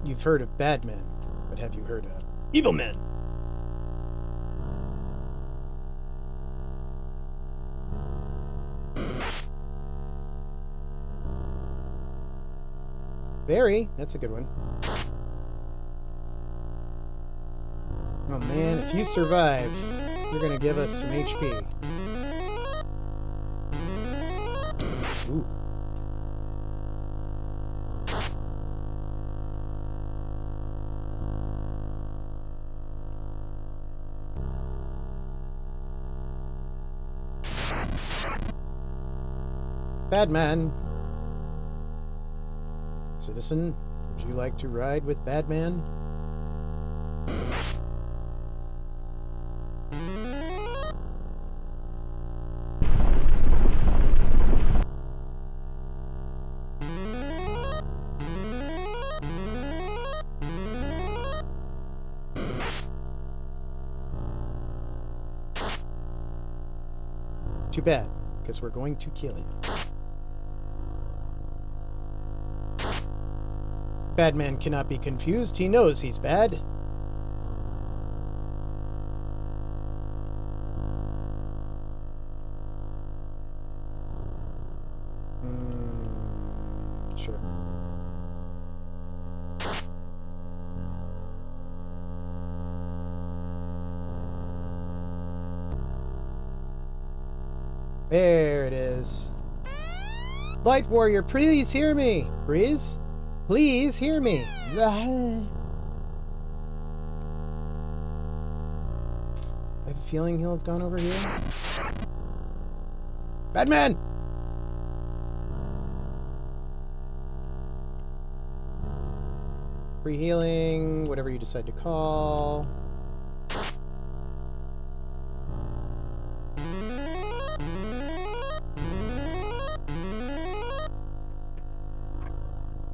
You've heard of bad men, but have you heard of evil men? Very. That's a good one. Oh man, if you survive, you're gonna give us some HP. Ooh. Bad man. Citizen, would you like to ride with Badman? Too bad, because we're going to kill you. Badman cannot be confused. He knows he's bad. Sure. There it is. Light Warrior, please hear me. Please? Please hear me. I have a feeling he'll have gone over here. Badman! Free healing, whatever you decide to call.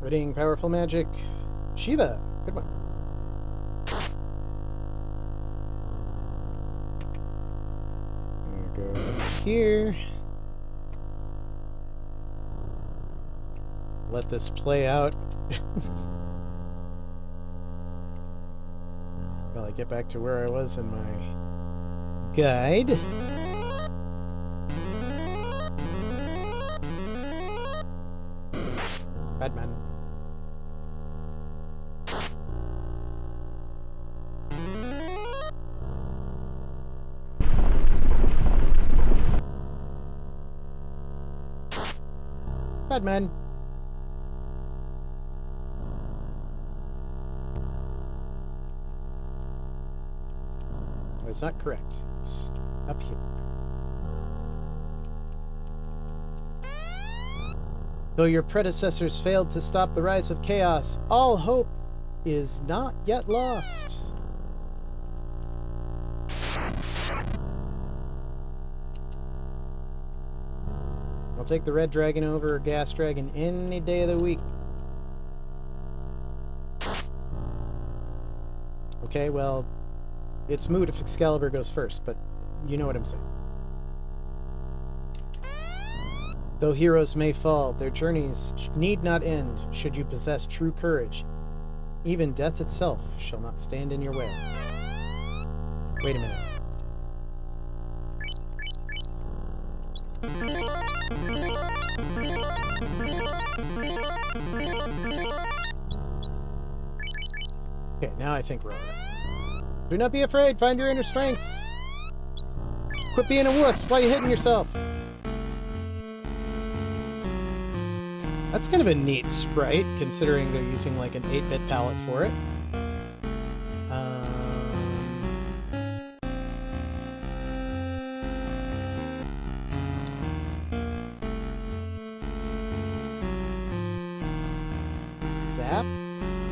Reading powerful magic. Shiva, good one. Go here. Let this play out. While I get back to where I was in my guide. Badman. Badman. Oh, it's not correct. It's up here. Though your predecessors failed to stop the rise of chaos, all hope is not yet lost. I'll take the red dragon over a gas dragon any day of the week. Okay, well, it's moot if Excalibur goes first, but you know what I'm saying. Though heroes may fall, their journeys need not end should you possess true courage. Even death itself shall not stand in your way. Wait a minute. Okay, now I think we're alright. Do not be afraid. Find your inner strength. Quit being a wuss. Why are you hitting yourself? That's kind of a neat sprite, considering they're using like an 8-bit palette for it. Zap?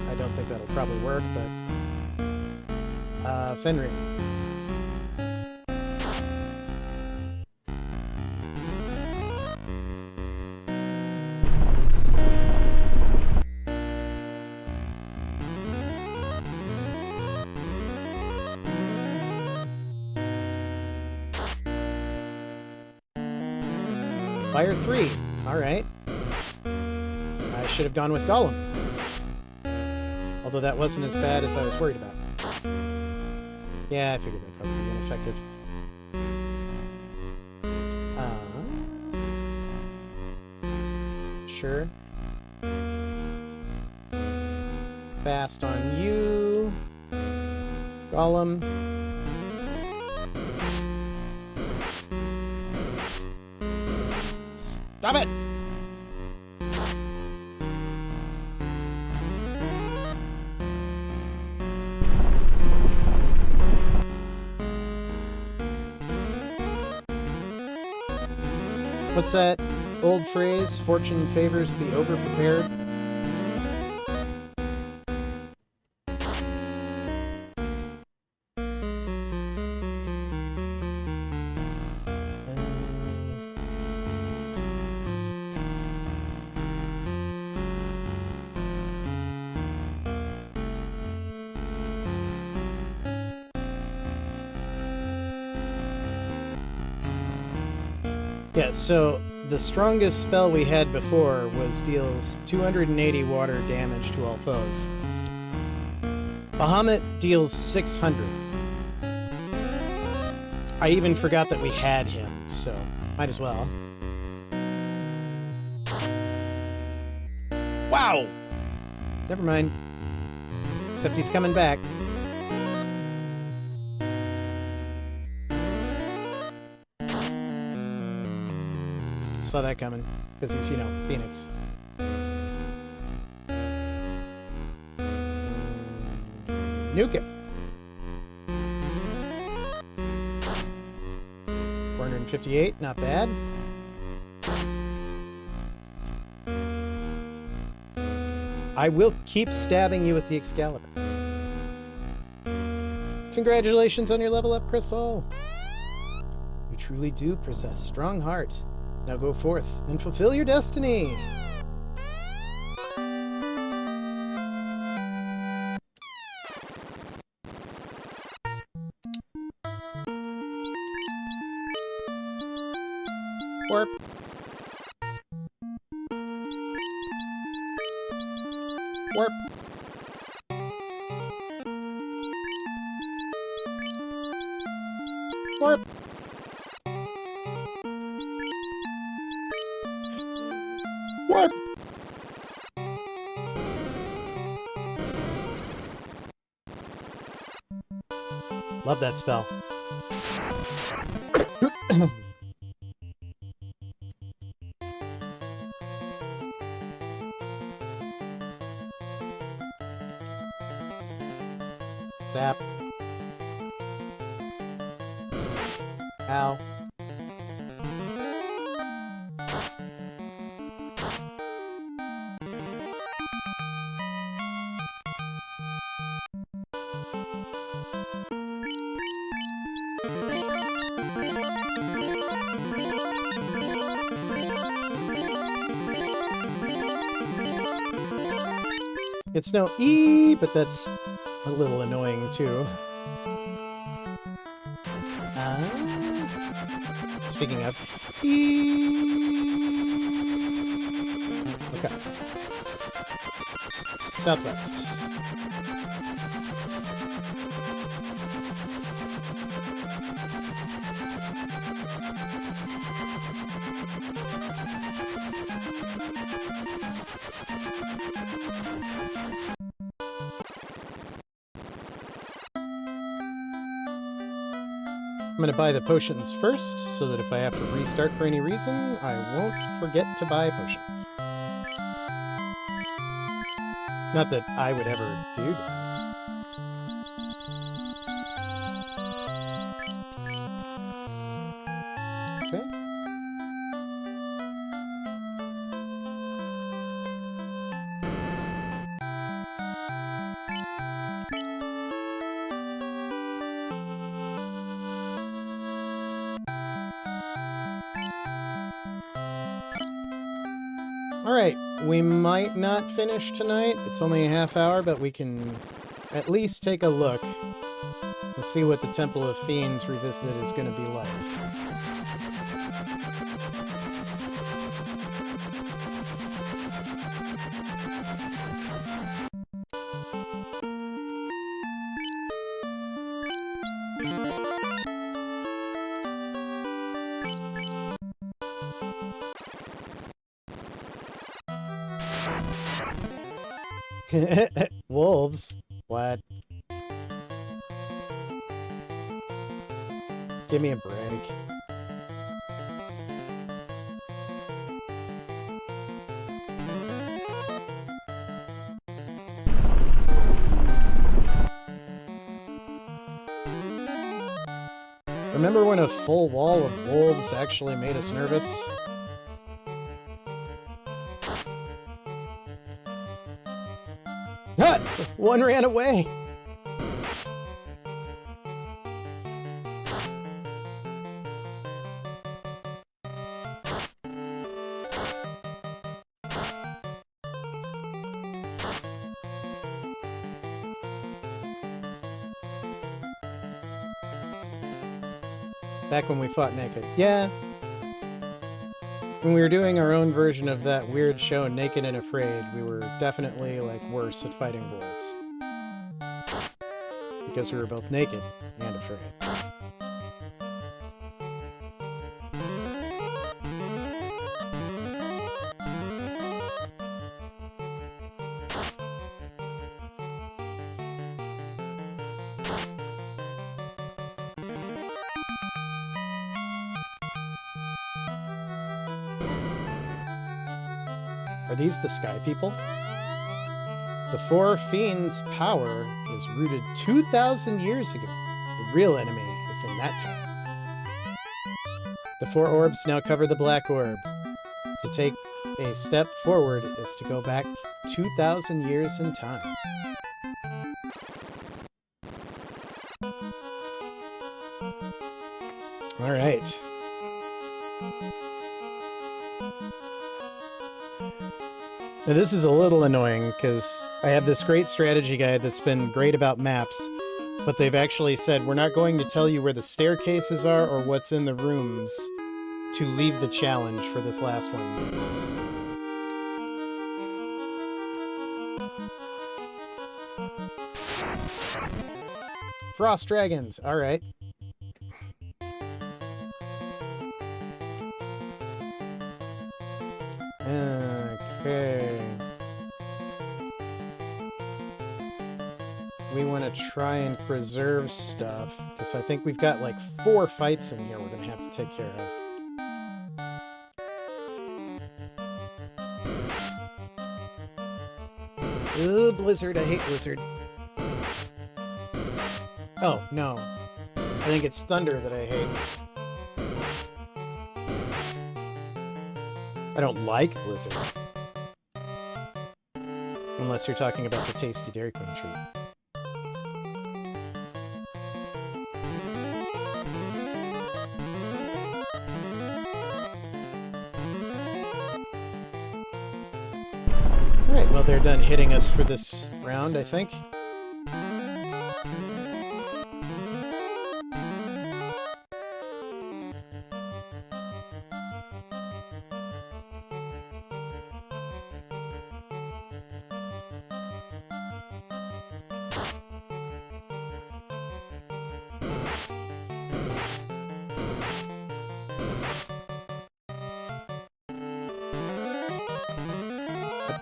I don't think that'll probably work, but... Fenrir. Fire 3. Alright. I should have gone with Gollum. Although that wasn't as bad as I was worried about. Yeah, I figured that'd probably be ineffective. Sure. Fast on you. Gollum. Stop it! What's that old phrase? Fortune favors the overprepared. Yeah, so the strongest spell we had before was deals 280 water damage to all foes. Bahamut deals 600. I even forgot that we had him, so might as well. Wow! Never mind. Except he's coming back. Saw that coming, because he's, you know, Phoenix. Nuke him. 458, not bad. I will keep stabbing you with the Excalibur. Congratulations on your level up, Crystal. You truly do possess strong heart. Now go forth and fulfill your destiny! Warp! Warp! Warp! Warp! Love that spell. Zap. Ow. It's no E, but that's a little annoying too. Speaking of E. Okay. Southwest. I'm going to buy the potions first, so that if I have to restart for any reason, I won't forget to buy potions. Not that I would ever do that. Okay. Alright, we might not finish tonight. It's only a half hour, but we can at least take a look and see what the Temple of Fiends Revisited is going to be like. Wolves? What? Give me a break. Remember when a full wall of wolves actually made us nervous? Ah! One ran away! Back when we fought naked. Yeah. When we were doing our own version of that weird show, Naked and Afraid, we were definitely, like, worse at fighting wolves. Because we were both naked and afraid. Are these the Sky People? The Four Fiends' power is rooted 2,000 years ago. The real enemy is in that time. The four orbs now cover the Black Orb. To take a step forward is to go back 2,000 years in time. All right. Now this is a little annoying, because I have this great strategy guide that's been great about maps, but they've actually said, we're not going to tell you where the staircases are or what's in the rooms to leave the challenge for this last one. Frost dragons, alright. Okay. We want to try and preserve stuff, because I think we've got like 4 fights in here we're going to have to take care of. Ugh, Blizzard. I hate Blizzard. Oh, no. I think it's Thunder that I hate. I don't like Blizzard. Unless you're talking about the tasty Dairy Queen treat. Alright, well they're done hitting us for this round, I think.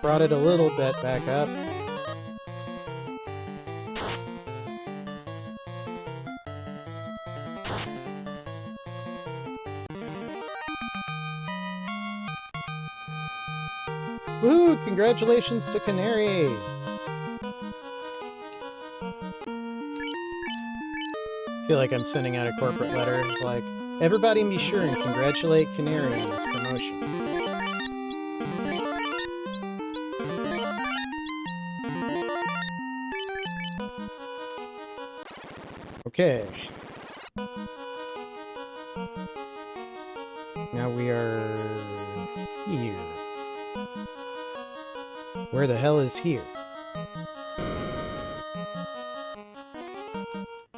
Brought it a little bit back up. Congratulations to Canary! I feel like I'm sending out a corporate letter, like, everybody be sure and congratulate Canary on his promotion. Okay. Now we are here. Where the hell is here?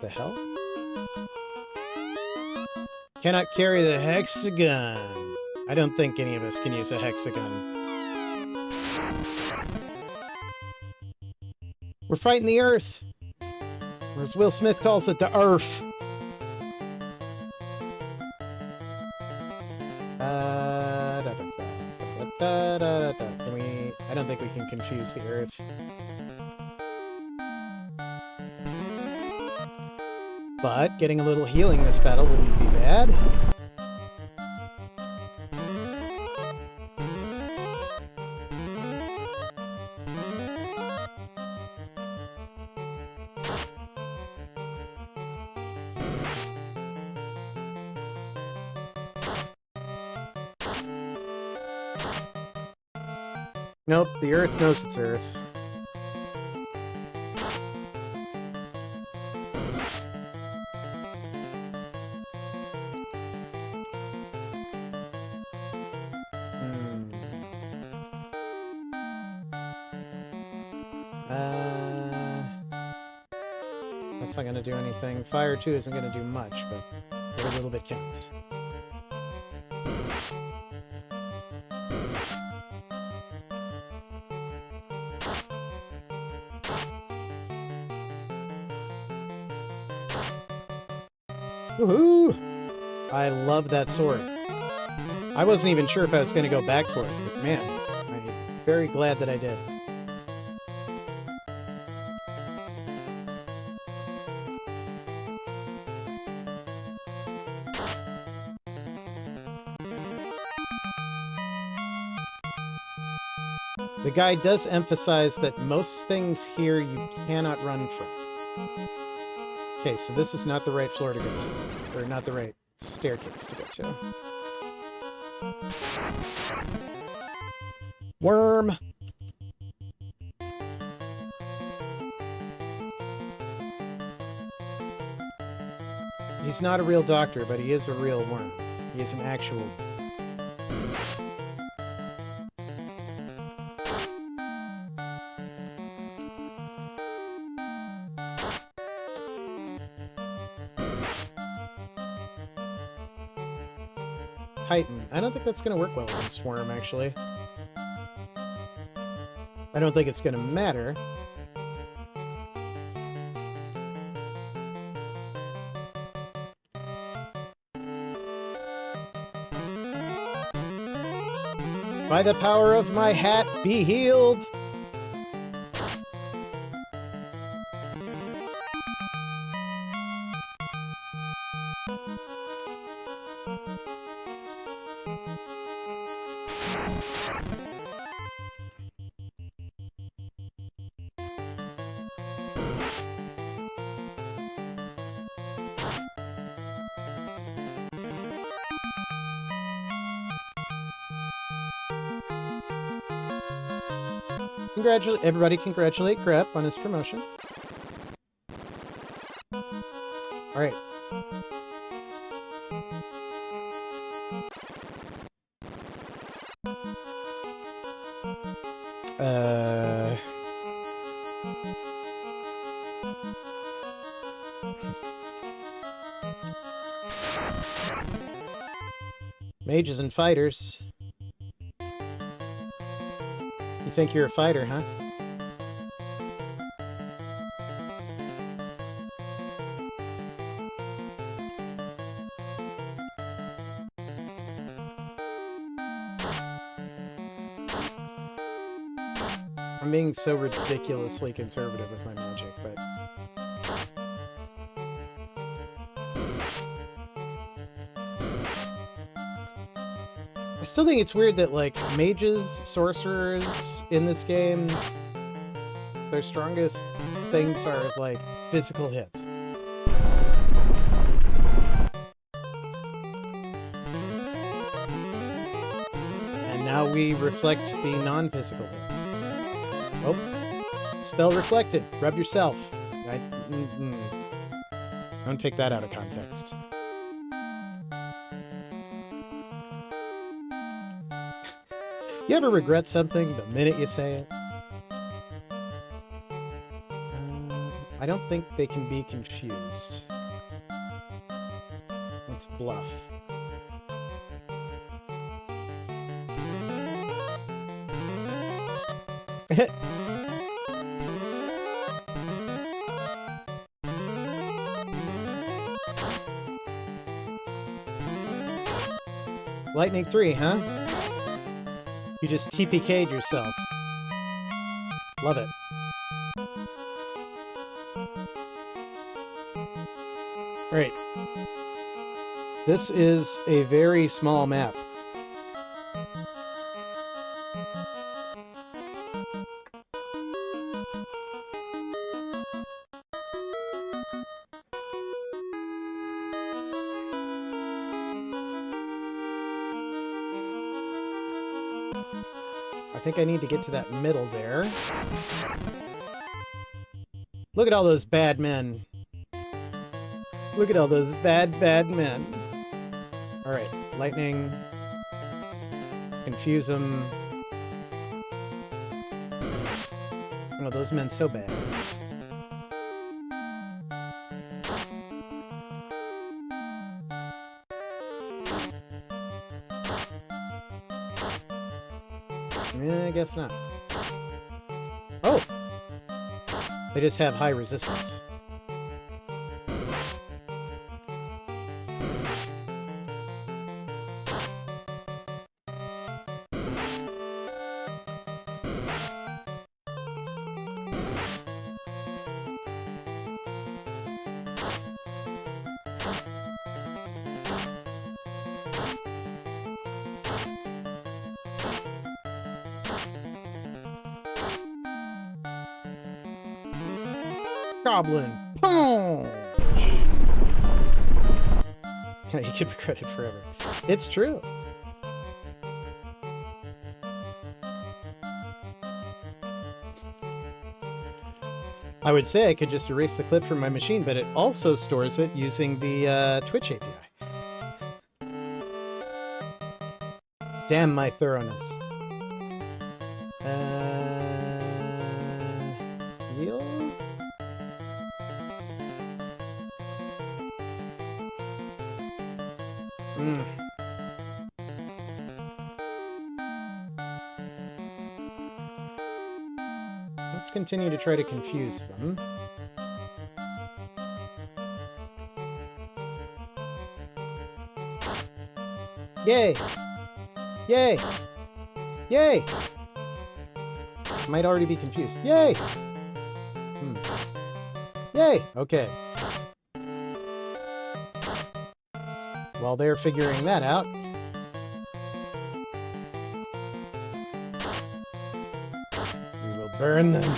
The hell? Cannot carry the hexagon. I don't think any of us can use a hexagon. We're fighting the Earth. Or as Will Smith calls it, the Earth. Can we... I don't think we can confuse the Earth. But getting a little healing this battle wouldn't be bad. Nope, the Earth knows it's Earth. That's not going to do anything. Fire 2 isn't going to do much, but every little bit counts. Woohoo! I love that sword. I wasn't even sure if I was going to go back for it, but man, I'm very glad that I did. The guide does emphasize that most things here you cannot run from. Okay, so this is not the right floor to go to. Or not the right staircase to go to. Worm! He's not a real doctor, but he is a real worm. He is an actual worm. Titan. I don't think that's going to work well against Worm, actually. I don't think it's going to matter. By the power of my hat, be healed! Everybody congratulate Grep on his promotion. Alright. Mages and fighters. You think you're a fighter, huh? I'm being so ridiculously conservative with my magic, but... I still think it's weird that, like, mages, sorcerers in this game, their strongest things are, like, physical hits. And now we reflect the non-physical hits. Oh. Spell reflected. Rub yourself. Don't take that out of context. You ever regret something the minute you say it? I don't think they can be confused. Let's bluff. Lightning 3, huh? You just TPK'd yourself. Love it. Alright. This is a very small map. I think I need to get to that middle there. Look at all those bad men. Look at all those bad, bad men. Alright, lightning. Confuse them. Oh, those men so bad. I guess not. Oh! They just have high resistance. Goblin punch! You give me credit forever. It's true. I would say I could just erase the clip from my machine, but it also stores it using the Twitch API. Damn my thoroughness. Heal? Let's continue to try to confuse them. Yay! Yay! Yay! Might already be confused. Yay! Yay! Okay. While they're figuring that out, we will burn them.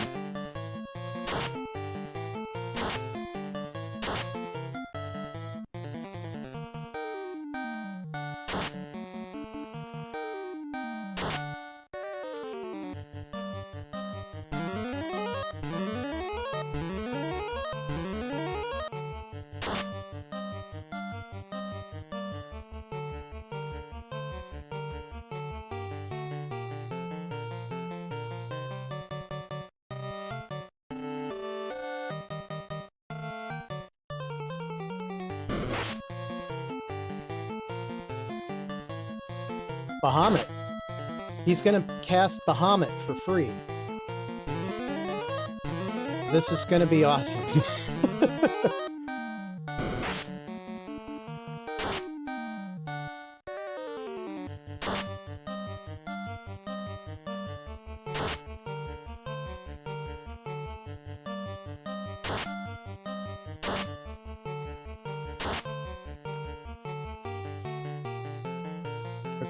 Bahamut. He's gonna cast Bahamut for free. This is gonna be awesome.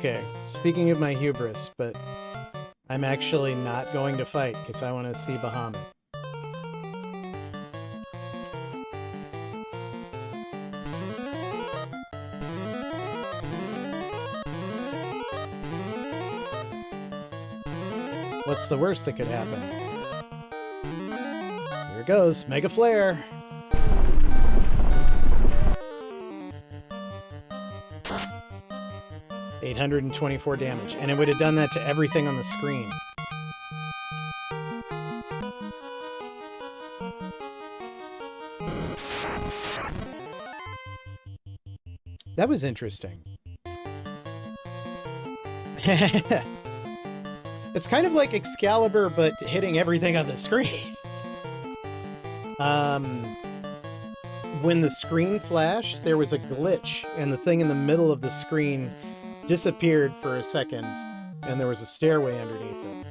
Okay, speaking of my hubris, but I'm actually not going to fight because I want to see Bahamut. What's the worst that could happen? Here it goes, Mega Flare! $824 damage, and it would have done that to everything on the screen. That was interesting. It's kind of like Excalibur, but hitting everything on the screen. When the screen flashed, there was a glitch, and the thing in the middle of the screen disappeared for a second, and there was a stairway underneath it.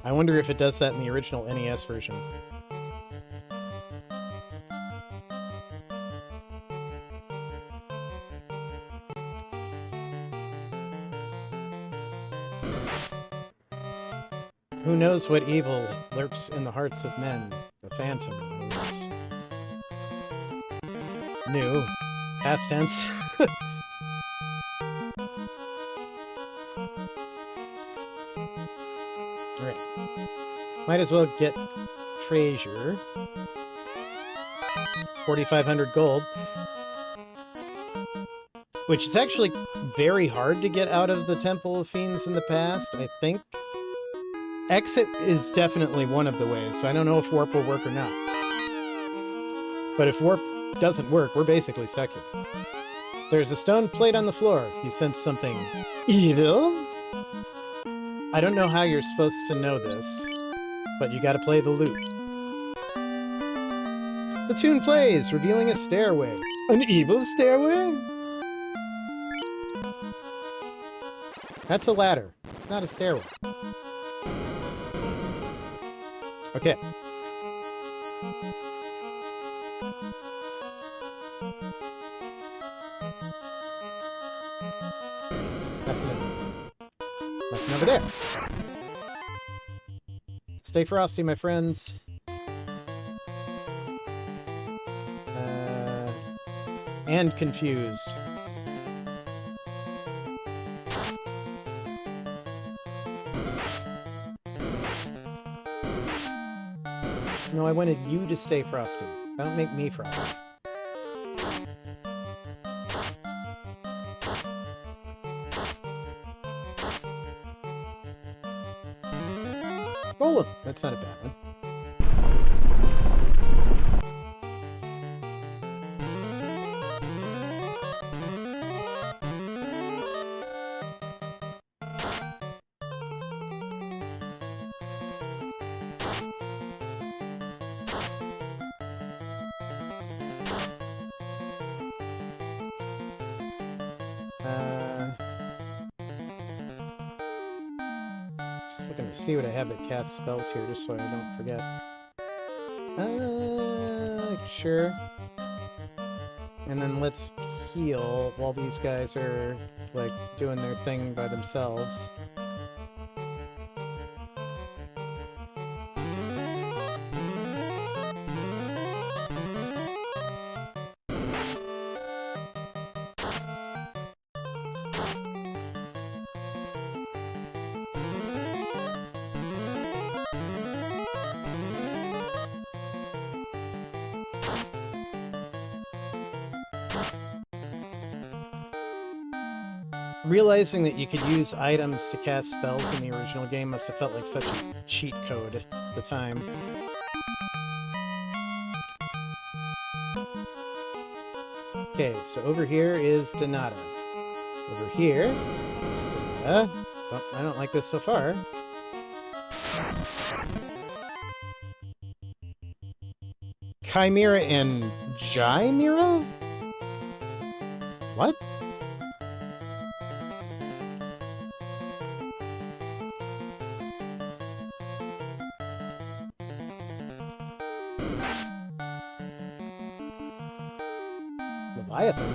I wonder if it does that in the original NES version. Who knows what evil lurks in the hearts of men? The Phantom is new. Past tense. Alright. Might as well get treasure. 4,500 gold. Which is actually very hard to get out of the Temple of Fiends in the past, I think. Exit is definitely one of the ways, so I don't know if warp will work or not. But if warp doesn't work, we're basically stuck here. There's a stone plate on the floor. You sense something evil? I don't know how you're supposed to know this, but you gotta play the lute. The tune plays, revealing a stairway. An evil stairway? That's a ladder. It's not a stairway. Okay. Nothing over there. Stay frosty, my friends. And confused. No, I wanted you to stay frosty. Don't make me frosty. Golem! That's not a bad one. Just looking to see what I have that casts spells here, just so I don't forget. Sure. And then let's heal while these guys are, like, doing their thing by themselves. Realizing that you could use items to cast spells in the original game must have felt like such a cheat code at the time. Okay, so over here is Donata. Over here is Donata. Oh, I don't like this so far. Chimera and Jimera? What? Leviathan?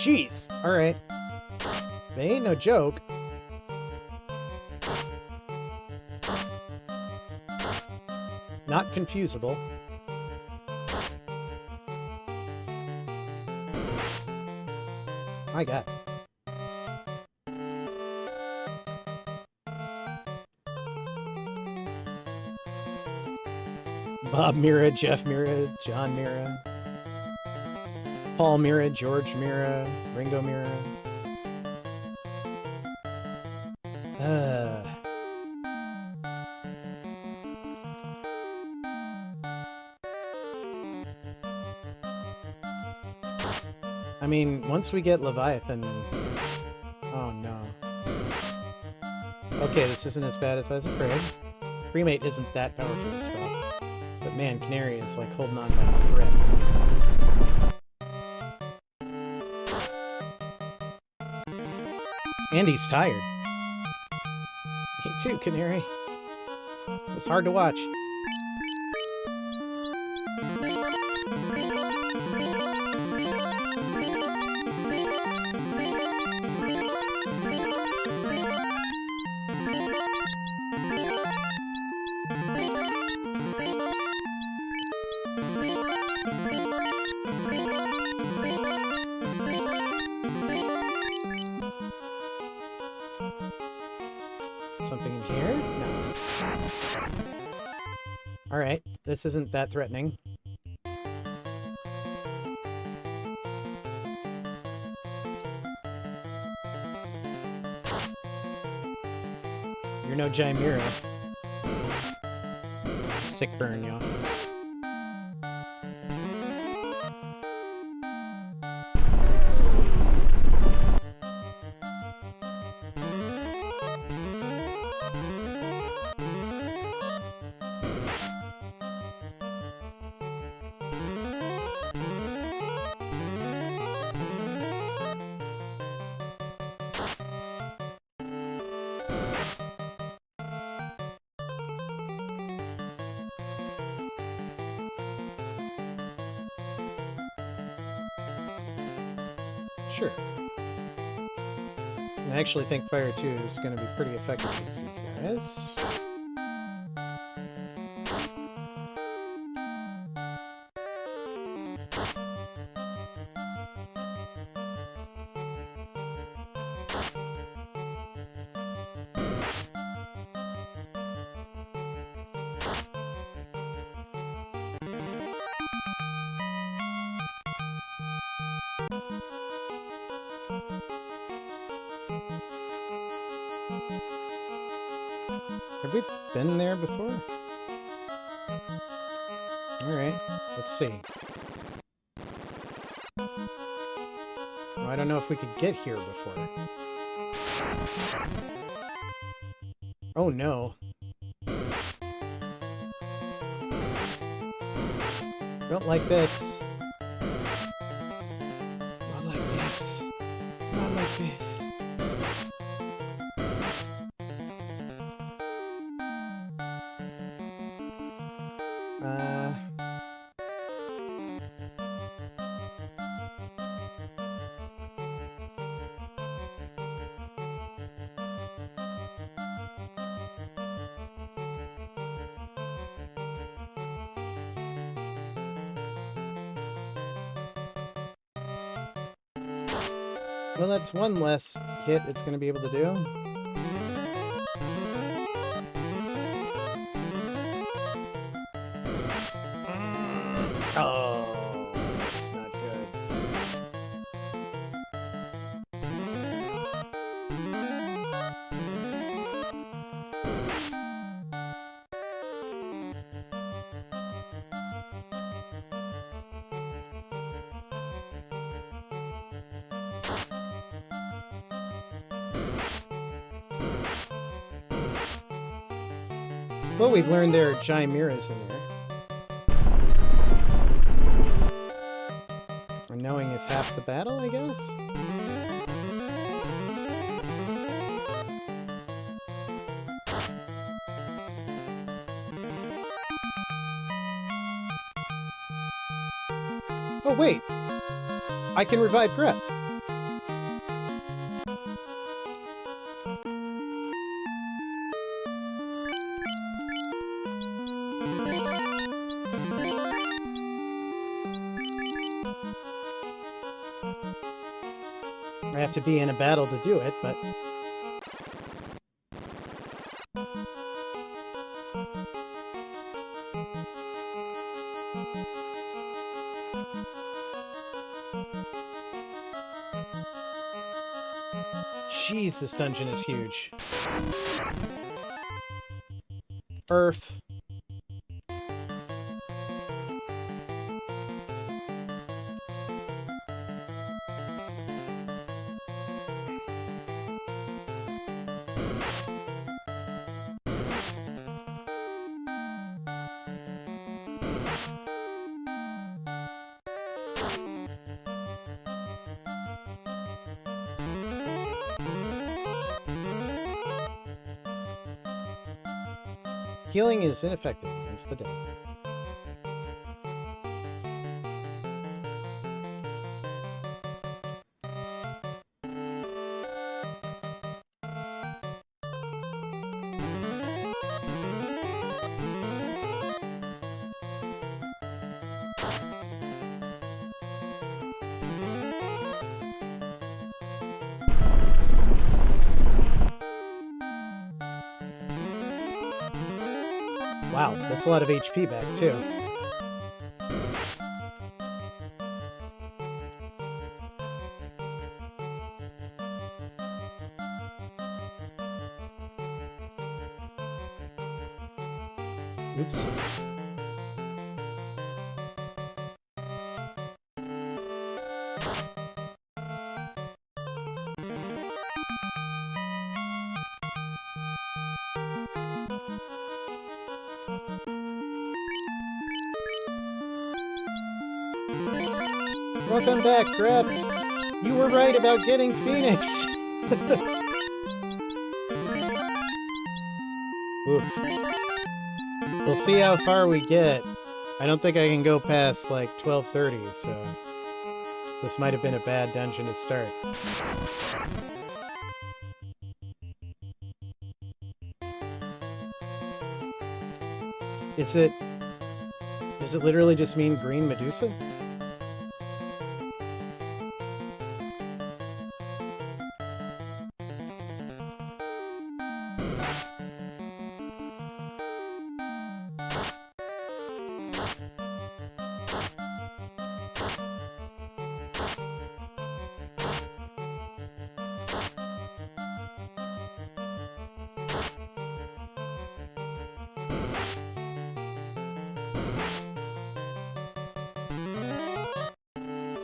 Jeez. All right. They ain't no joke. Not confusable. My God. Bob Mira, Jeff Mira, John Mira, Paul Mira, George Mira, Ringo Mira. I mean, once we get Leviathan... Oh, no. Okay, this isn't as bad as I was afraid. Cremate isn't that powerful a spell. But man, Canary is like holding on by a thread. And he's tired. Me too, Canary. It's hard to watch. Something in here? No. Alright, this isn't that threatening. You're no Chimera. Sick burn, y'all. Sure. I actually think Fire 2 is going to be pretty effective against these guys. Have we been there before? Alright, let's see. Well, I don't know if we could get here before. Oh no. Don't like this. Not like this. Not like this. Well, that's one less hit it's going to be able to do. Oh, that's not good. Well, we've learned there are chimeras in there. And knowing is half the battle, I guess? Oh, wait! I can revive Grep! have to be in a battle to do it, but... Jeez, this dungeon is huge. Earth. Healing is ineffective against the dead. Wow, that's a lot of HP back, too. Oops. Welcome back, Grep. You were right about getting Phoenix. Oof. We'll see how far we get. I don't think I can go past, like, 12:30, so... This might have been a bad dungeon to start. Does it literally just mean green Medusa?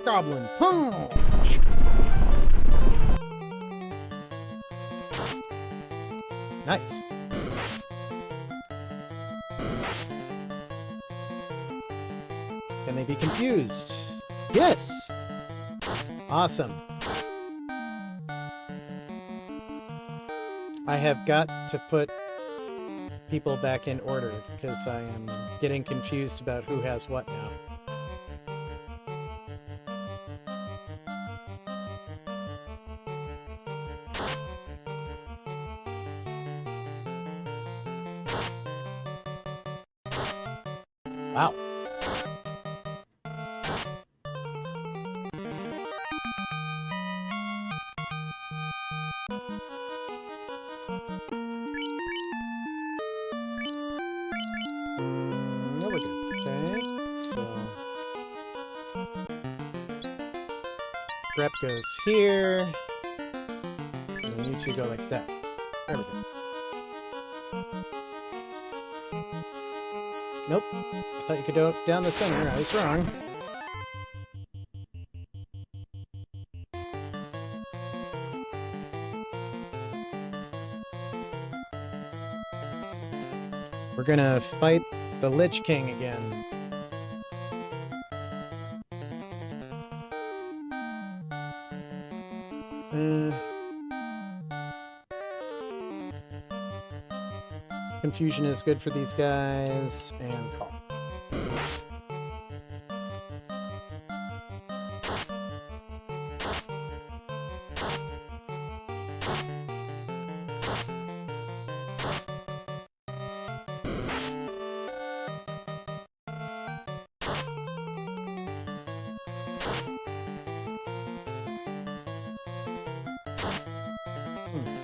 Goblin punch! Nice. Can they be confused? Yes! Awesome. I have got to put people back in order because I am getting confused about who has what now. Wow. No, we're good. Okay, so... Grep goes here. And then you two go like that. There we go. Nope. I thought you could go down the center. I was wrong. We're gonna fight the Lich King again. Confusion is good for these guys, and call.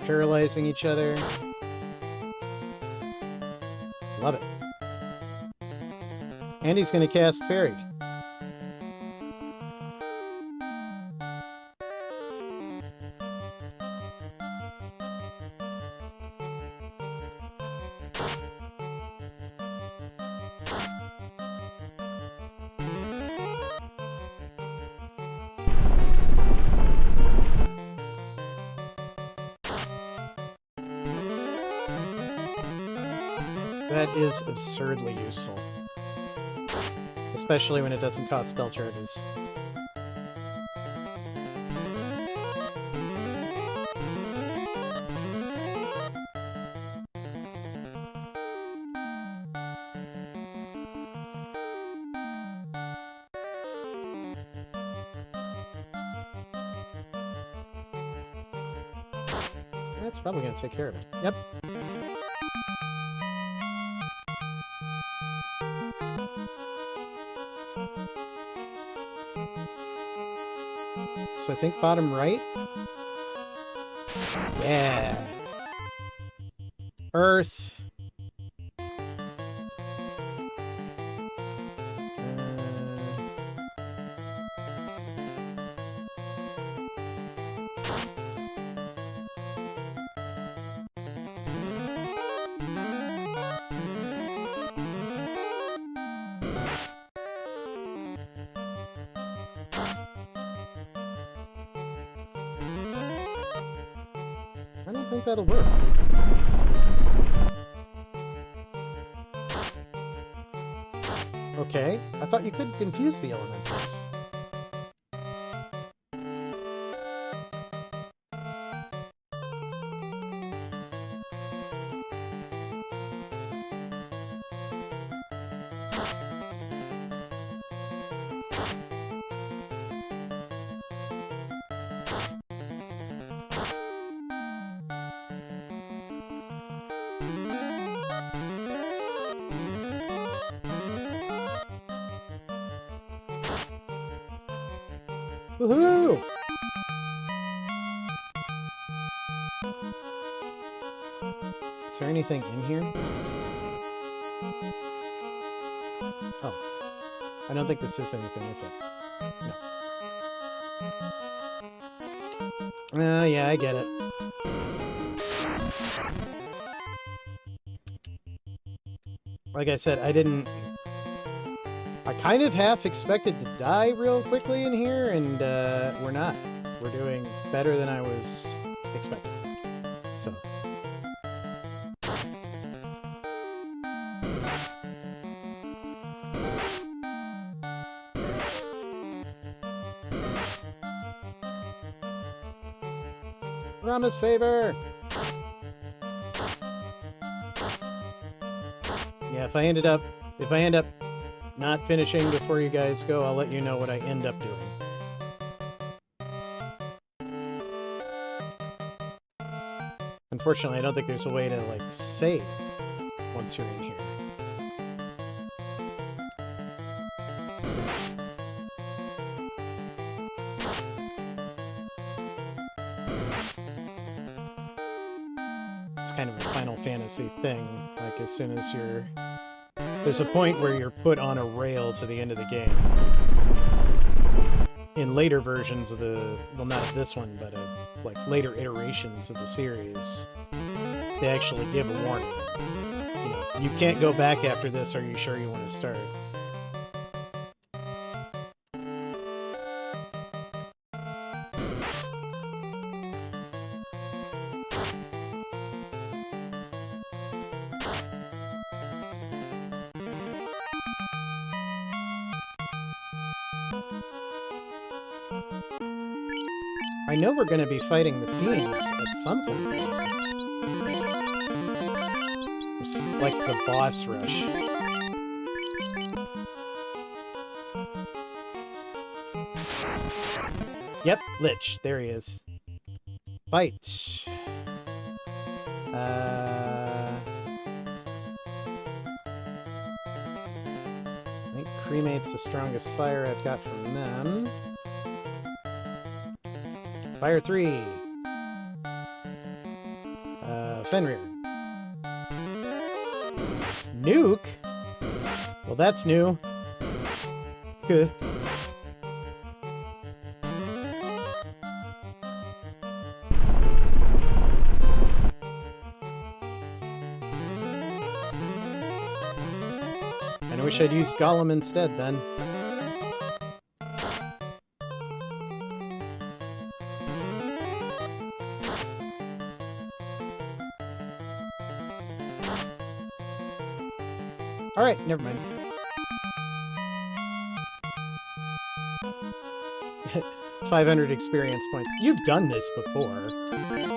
paralyzing each other. Love it. And he's going to cast Fairy. That is absurdly useful. Especially when it doesn't cost spell charges. That's probably going to take care of it. Yep. So I think bottom right? Yeah. Earth. I don't think that'll work. Okay, I thought you could confuse the elementals. Woohoo! Is there anything in here? Oh. I don't think this is anything, is it? No. Oh, yeah, I get it. Like I said, I kind of half expected to die real quickly in here, and we're not. We're doing better than I was expecting. So. Rama's favor! Yeah, if I end up not finishing before you guys go, I'll let you know what I end up doing. Unfortunately, I don't think there's a way to, like, save once you're in here. It's kind of a Final Fantasy thing. Like, as soon as there's a point where you're put on a rail to the end of the game. In later versions of well, not of this one, but like later iterations of the series, they actually give a warning. You know, you can't go back after this. Are you sure you want to start? I know we're going to be fighting the fiends at some point. It's like the boss rush. Yep, Lich. There he is. Bite. I think Cremate's the strongest fire I've got from them. Fire 3. Fenrir. Nuke? Well, that's new. Good. I wish I'd used Gollum instead, then. Alright, never mind. $500 experience points. You've done this before.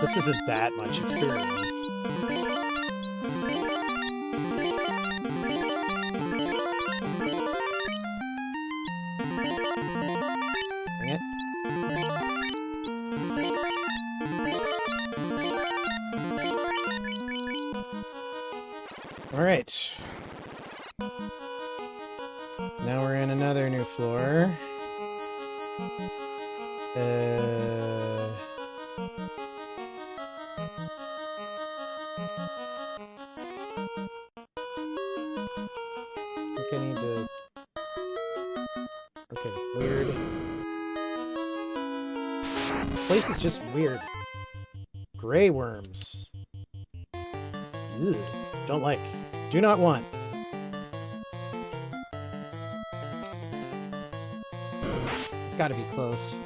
This isn't that much experience. Dang it. Alright. Now we're in another new floor. I think I need to... Okay, weird. This place is just weird. Gray worms. Ugh. Don't like. Do not want. Gotta be close.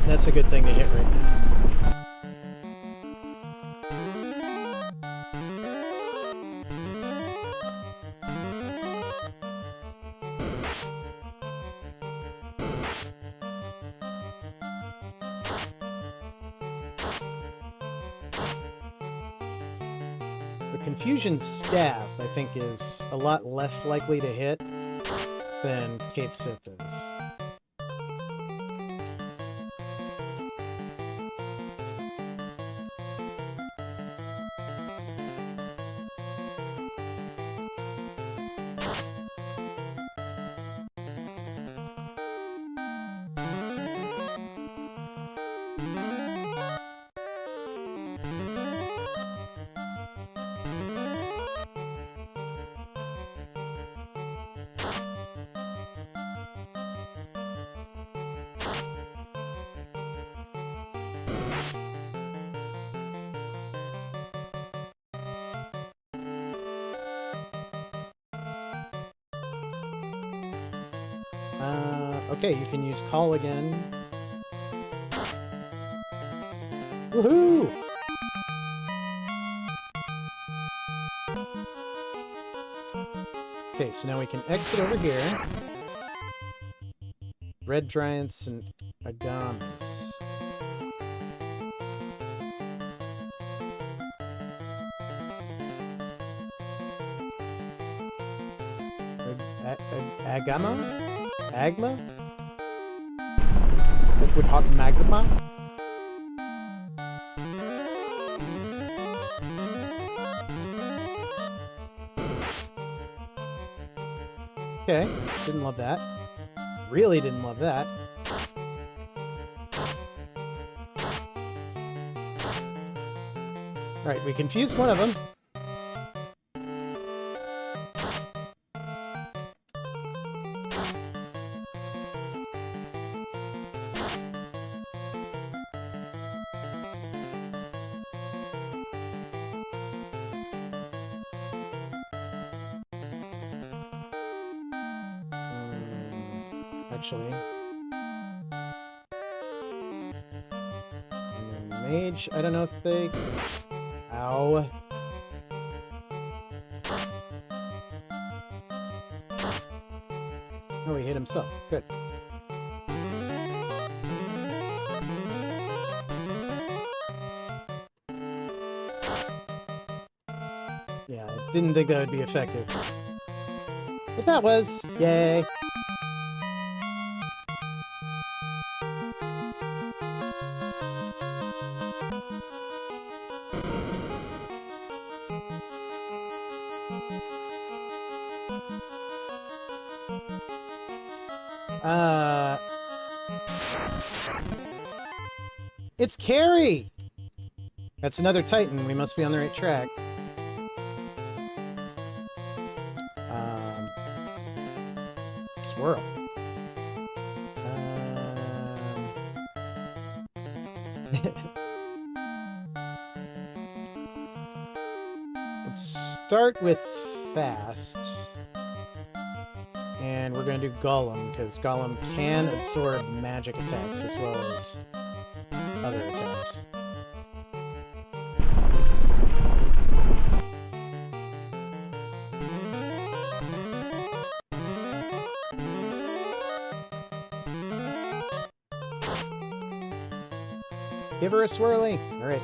That's a good thing to hit right now. The Confusion Staff, I think, is a lot less likely to hit than Kate Sith is. Okay, you can use call again. Woohoo! Okay, so now we can exit over here. Red Giants and Agamas. Agama? Agma? Liquid hot magma? Okay, didn't love that. Really didn't love that. Alright, we confused one of them. Actually. And then mage, I don't know if they... Ow. Oh, he hit himself. Good. Yeah, I didn't think that would be effective. But that was. Yay. It's Carrie! That's another Titan. We must be on the right track. Swirl. Let's start with fast. And we're going to do Golem, because Golem can absorb magic attacks as well as other attacks. Give her a swirly. All right.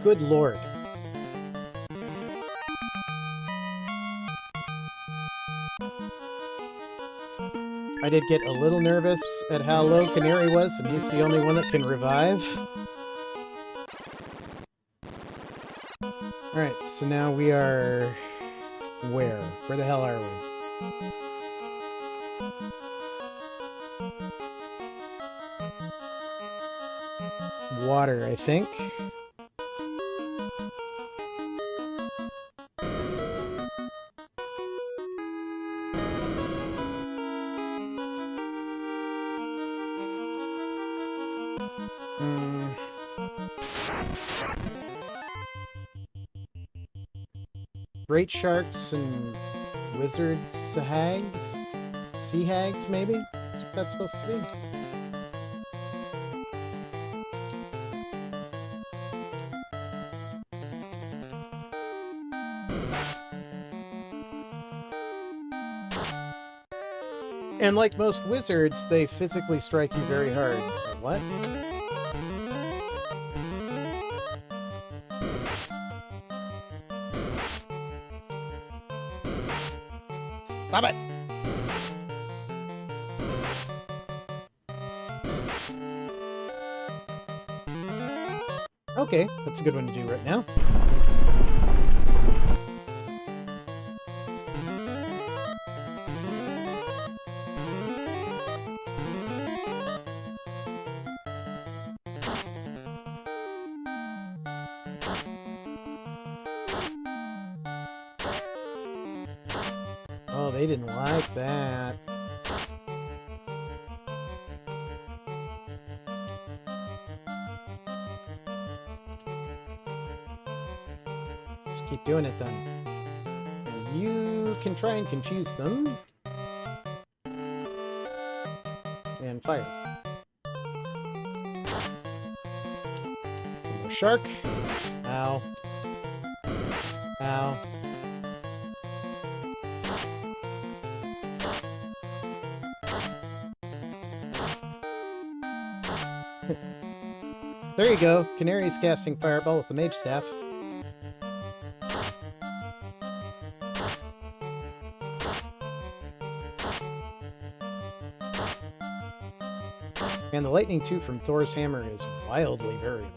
Good lord. I did get a little nervous at how low Canary was, and he's the only one that can revive. Alright, so now we are... where? Where the hell are we? Water, I think. Great sharks and wizards hags? Sea hags, maybe? That's what that's supposed to be. And like most wizards, they physically strike you very hard. What? Stop it! Okay, that's a good one to do right now. Oh, they didn't like that. Let's keep doing it then. And you can try and confuse them. And fire. One more shark. Ow. Ow. There you go. Canary's casting Fireball with the Mage Staff. And the Lightning 2 from Thor's Hammer is wildly variable.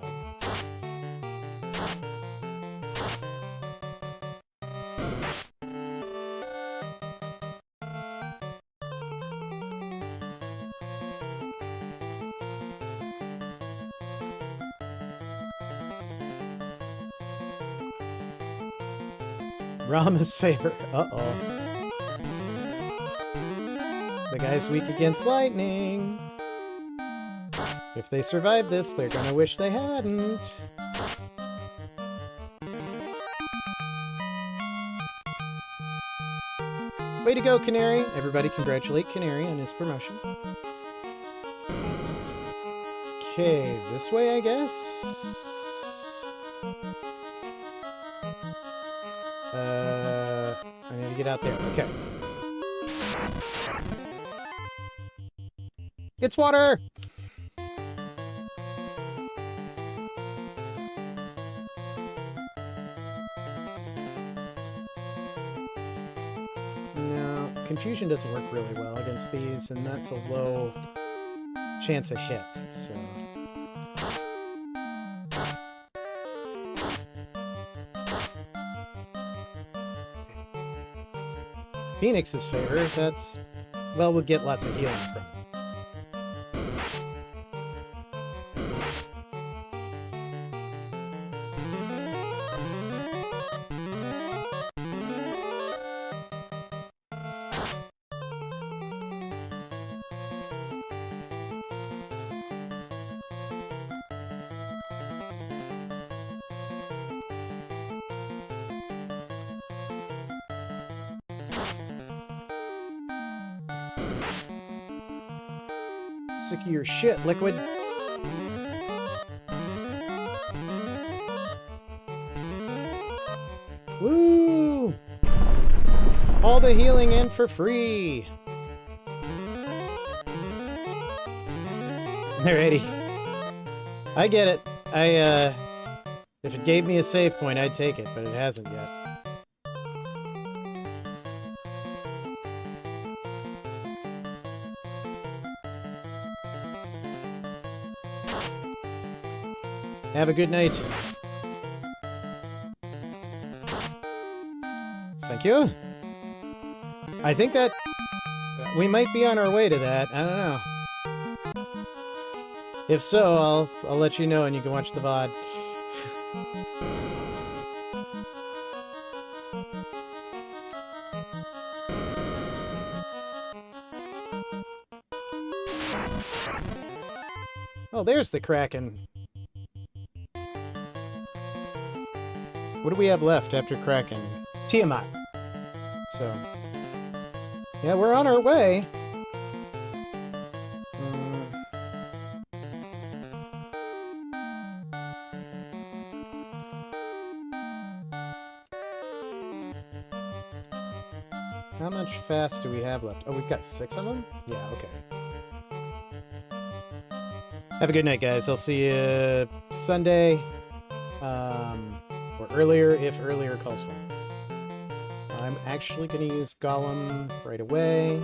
Rama's favor. Uh-oh. The guy's weak against lightning. If they survive this, they're gonna wish they hadn't. Way to go, Canary! Everybody congratulate Canary on his promotion. Okay, this way, I guess? I need to get out there. Okay. It's water! No, confusion doesn't work really well against these, and that's a low chance of hit, so... Phoenix's favor, that's... well, we'll get lots of healing from it. Sick of your shit, Liquid. Woo! All the healing in for free. Alrighty. I get it. If it gave me a save point, I'd take it, but it hasn't yet. Have a good night. Thank you. I think that we might be on our way to that. I don't know. If so, I'll let you know and you can watch the VOD. Oh, there's the Kraken. What do we have left after Kraken? Tiamat. So, yeah, we're on our way. How much fast do we have left? Oh, we've got 6 of them? Yeah, okay. Have a good night, guys. I'll see you Sunday. Or earlier, if earlier calls for me. I'm actually going to use Gollum right away.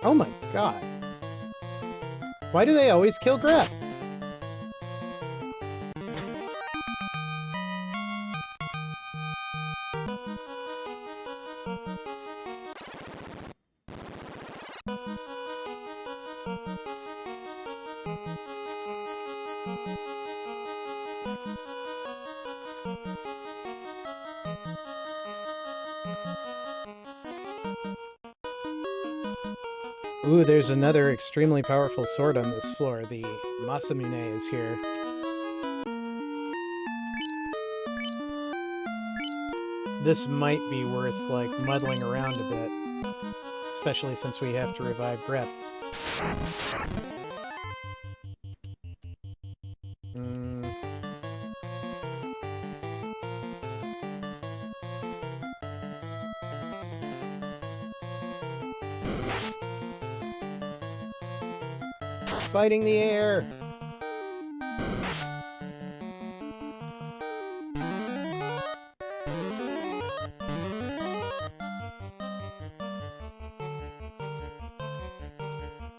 Oh my god. Why do they always kill Grep? Ooh, there's another extremely powerful sword on this floor. The Masamune is here. This might be worth, like, muddling around a bit. Especially since we have to revive Grep. Fighting the air!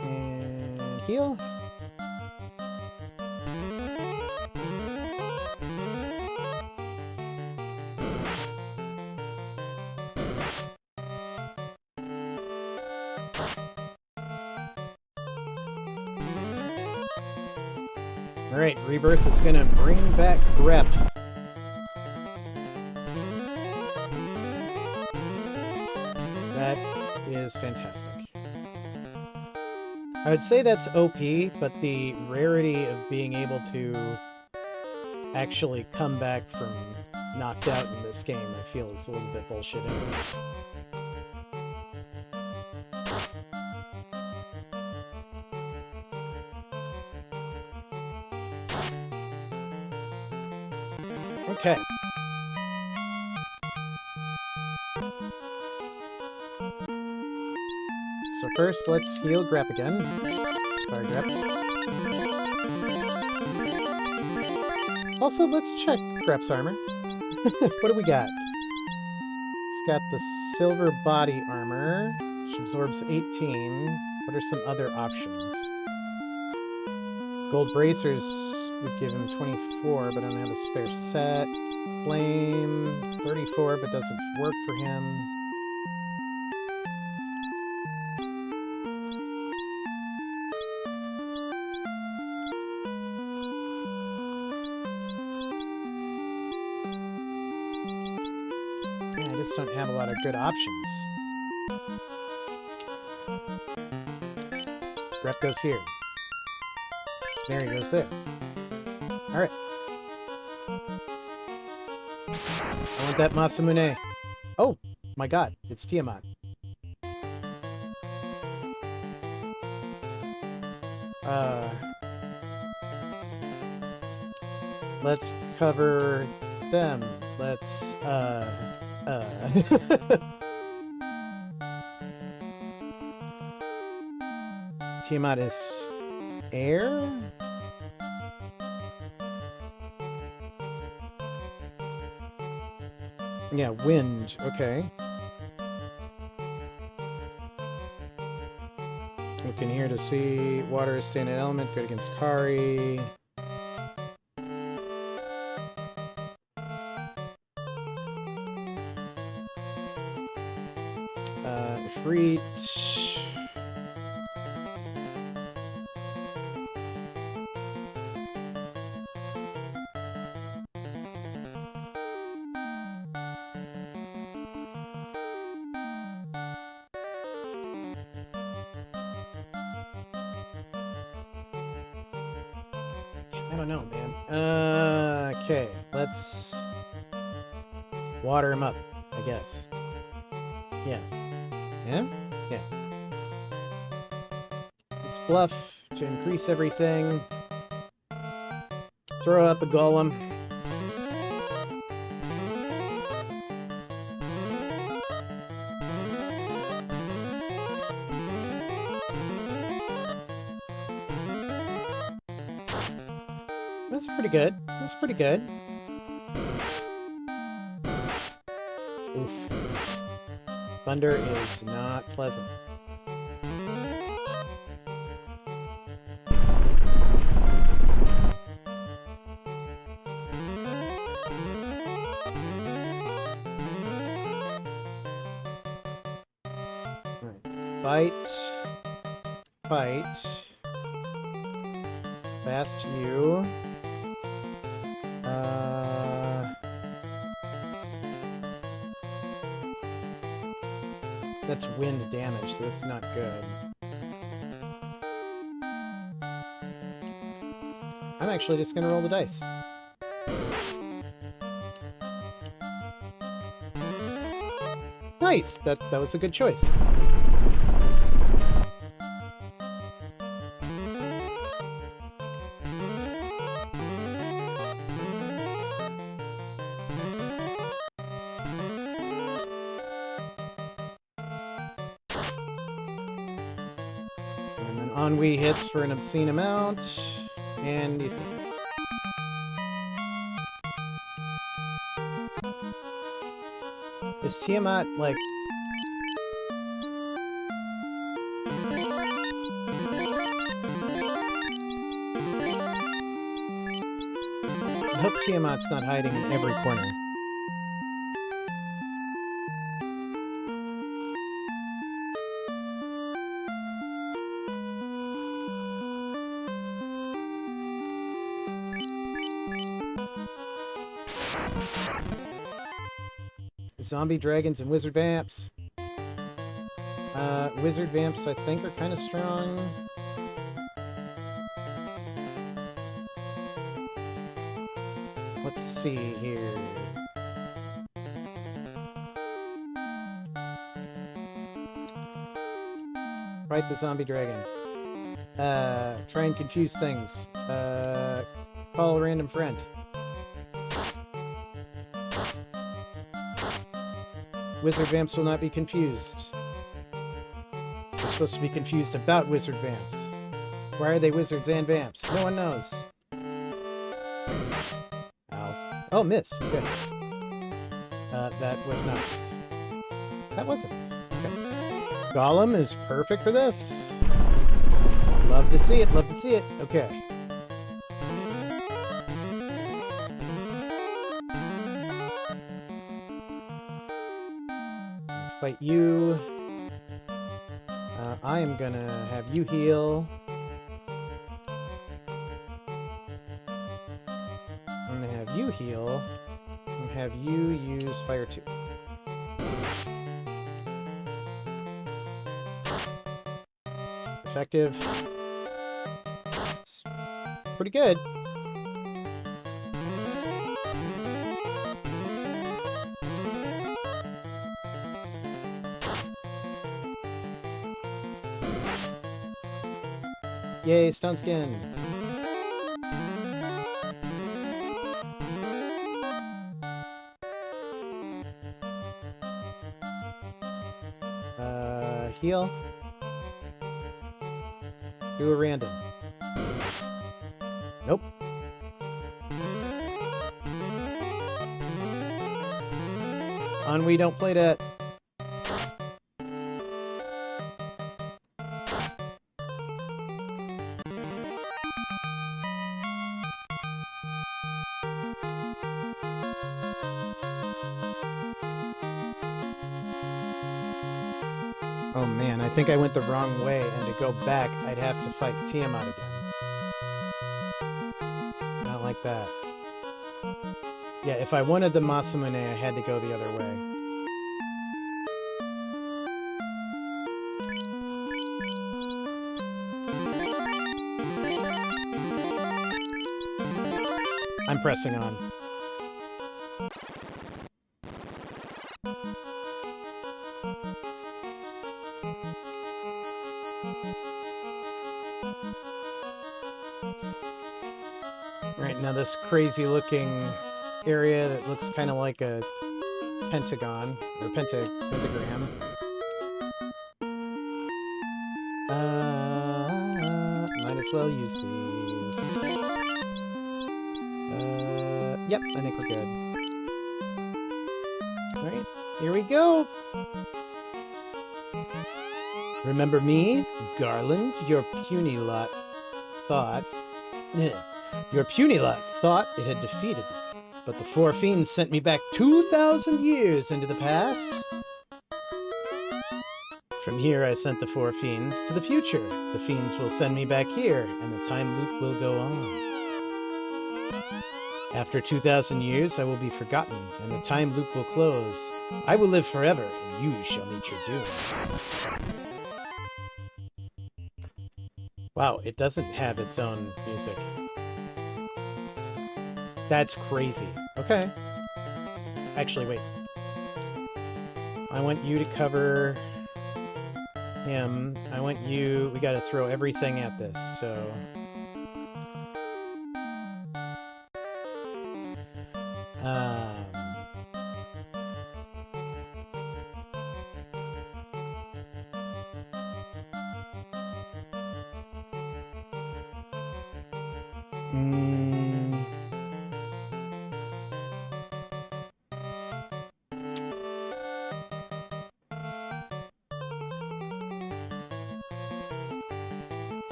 And heal. Alright, Rebirth is gonna bring back Grep. That is fantastic. I would say that's OP, but the rarity of being able to actually come back from knocked out in this game, I feel is a little bit bullshit anyway. Okay. So first, let's heal Grep again. Sorry, Grep. Also, let's check Grep's armor. What do we got? It's got the silver body armor, which absorbs 18. What are some other options? Gold bracers would give him 24, but I don't have a spare set. Flame, 34, but doesn't work for him. Yeah, I just don't have a lot of good options. Grep goes here. There he goes there. Alright. I want that Masamune. Oh, My god, it's Tiamat. Let's cover them. Let's, Tiamat is air? Yeah, wind. Okay. Look in here to see. Water is standard element. Good against Kari. Freet. I don't know, man. Okay, let's water him up, I guess. Yeah. Yeah? Yeah. Let's bluff to increase everything. Throw up a golem. That's pretty good. That's pretty good. Oof. Thunder is not pleasant. Alright. Fight. Fast you. That's wind damage, so that's not good. I'm actually just gonna roll the dice. Nice! That was a good choice. Ennui hits for an obscene amount, and he's... Is Tiamat, like... I hope Tiamat's not hiding in every corner. Zombie dragons and wizard vamps. Wizard vamps, I think, are kind of strong. Let's see here. Fight the zombie dragon. Try and confuse things. Call a random friend. Wizard vamps will not be confused. They're supposed to be confused about wizard vamps. Why are they wizards and vamps? No one knows. Ow. Oh, miss. Good. That was not miss. That wasn't miss. Okay. Golem is perfect for this. Love to see it. Love to see it. Okay. Fight you. I am gonna have you heal. I'm gonna have you heal. And have you use Fire 2. Effective. It's pretty good. Yay, stone skin. Heal. Do a random. Nope. We don't play that. Oh man, I think I went the wrong way, and to go back, I'd have to fight Tiamat again. Not like that. Yeah, if I wanted the Masamune, I had to go the other way. I'm pressing on. Right, now this crazy looking area that looks kind of like a pentagon, or pentagram. Might as well use these. Yep, I think we're good. Alright, here we go! Remember me? Garland, your puny lot thought... Your puny lot thought it had defeated me, but the four fiends sent me back 2,000 years into the past. From here I sent the four fiends to the future. The fiends will send me back here, and the time loop will go on. After 2,000 years I will be forgotten, and the time loop will close. I will live forever, and you shall meet your doom. Wow, it doesn't have its own music. That's crazy. Okay. Actually, wait. I want you to cover him. I want you... We gotta throw everything at this, so...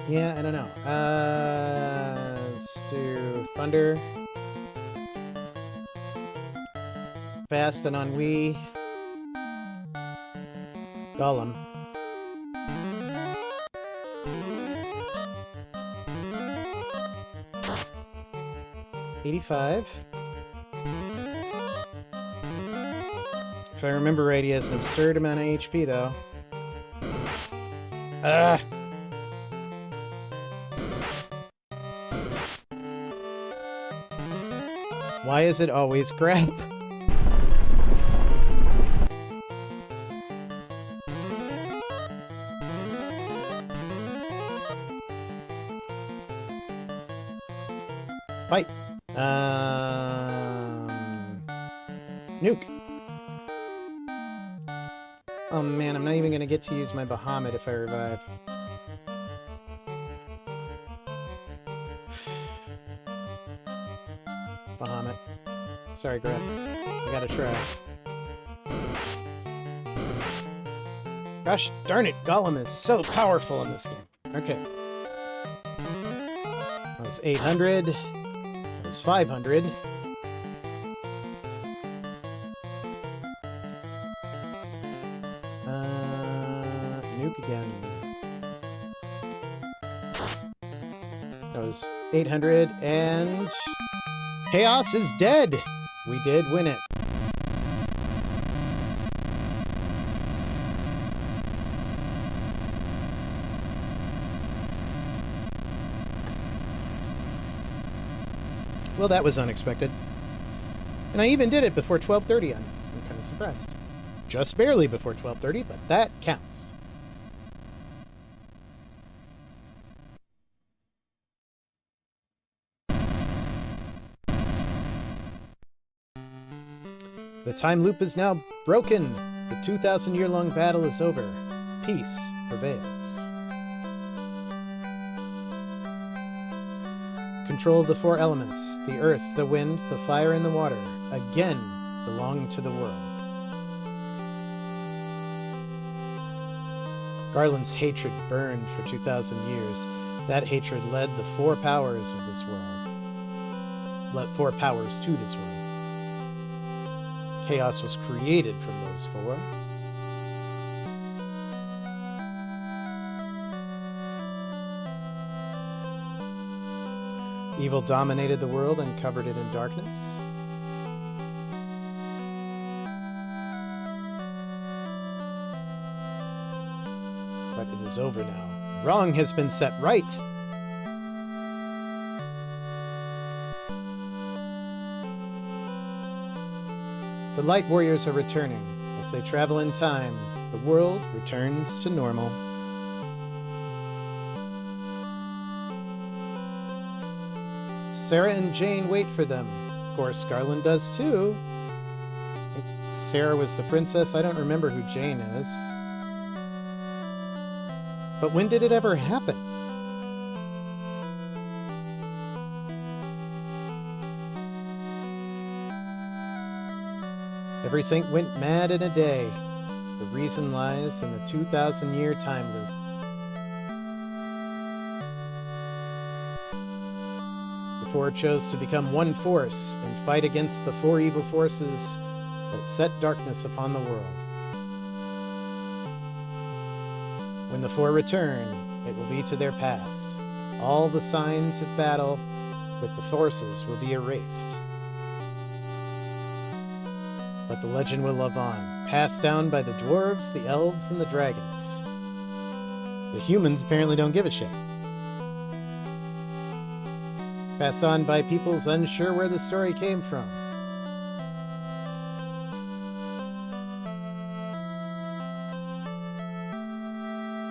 Yeah, I don't know. Let's do Thunder. Fast and Ennui. Golem. $85. If I remember right, he has an absurd amount of HP, though. Why is it always grab? Fight. Nuke. Oh man, I'm not even gonna get to use my Bahamut if I revive. Bahamut. Sorry, Grip. I gotta try. Gosh darn it, Golem is so powerful in this game. Okay. That was 800. That was 500. Nuke again. That was 800, and... Chaos is dead! We did win it. Well, that was unexpected. And I even did it before 12:30. I'm kind of surprised. Just barely before 12:30, but that counts. The time loop is now broken. The 2,000-year-long battle is over. Peace prevails. Control of the four elements, the earth, the wind, the fire, and the water, again belong to the world. Garland's hatred burned for 2,000 years. That hatred led the four powers of this world. Led four powers to this world. Chaos was created from those four. Evil dominated the world and covered it in darkness. But it is over now. Wrong has been set right. The Light Warriors are returning. As they travel in time, the world returns to normal. Sarah and Jane wait for them. Of course, Garland does too. Sarah was the princess. I don't remember who Jane is. But when did it ever happen? Everything went mad in a day. The reason lies in the 2,000-year time loop. The four chose to become one force and fight against the four evil forces that set darkness upon the world. When the four return, it will be to their past. All the signs of battle with the forces will be erased. But the legend will live on, passed down by the dwarves, the elves, and the dragons. The humans apparently don't give a shit. Passed on by peoples unsure where the story came from.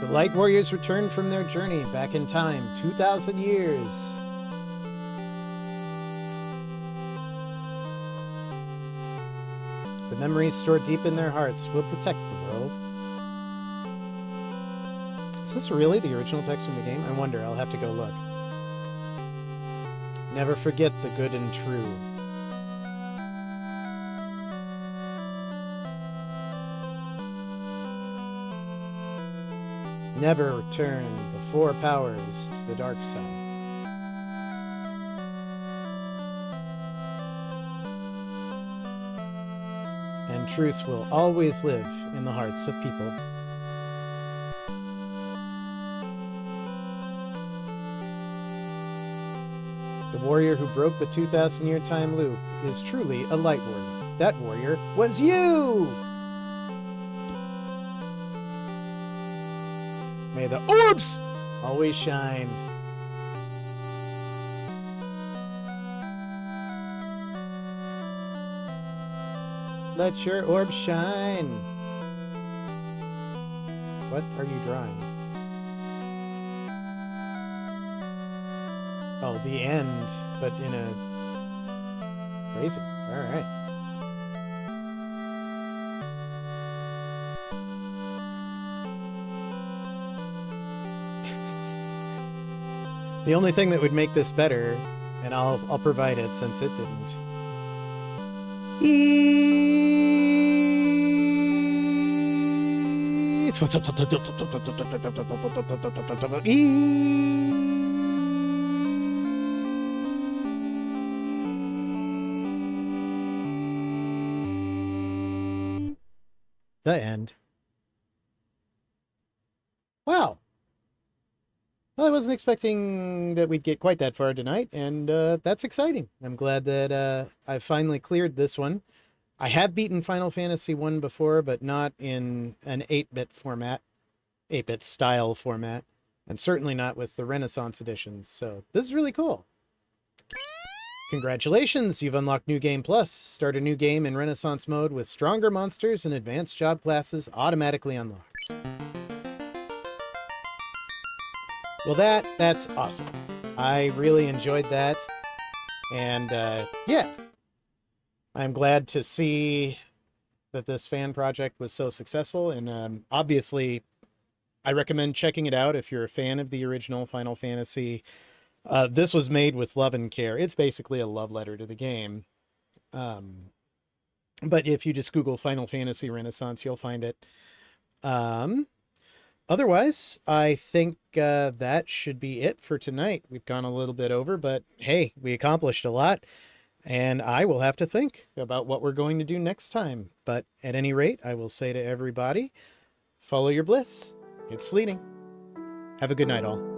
The Light Warriors return from their journey back in time, 2,000 years. The memories stored deep in their hearts will protect the world. Is this really the original text from the game? I wonder. I'll have to go look. Never forget the good and true. Never return the four powers to the dark side. And truth will always live in the hearts of people. The warrior who broke the 2,000-year time loop is truly a light warrior. That warrior was you! May the orbs always shine. Let your orb shine. What are you drawing? Oh, the end, but in a... Crazy. Alright. The only thing that would make this better, and I'll provide it since it didn't. The end. Wow. Well, I wasn't expecting that we'd get quite that far tonight, and that's exciting. I'm glad that I finally cleared this one. I have beaten Final Fantasy 1 before, but not in an 8-bit format, 8-bit style format, and certainly not with the Renaissance editions, so this is really cool. Congratulations, you've unlocked New Game Plus. Start a new game in Renaissance mode with stronger monsters and advanced job classes automatically unlocked. Well, that's awesome. I really enjoyed that. And, yeah. I'm glad to see that this fan project was so successful, and obviously, I recommend checking it out if you're a fan of the original Final Fantasy. This was made with love and care. It's basically a love letter to the game. Um, but if you just Google Final Fantasy Renaissance, you'll find it. Um, Otherwise, I think that should be it for tonight. We've gone a little bit over, but hey, we accomplished a lot, and I will have to think about what we're going to do next time. But at any rate, I will say to everybody, follow your bliss. It's fleeting. Have a good night, all.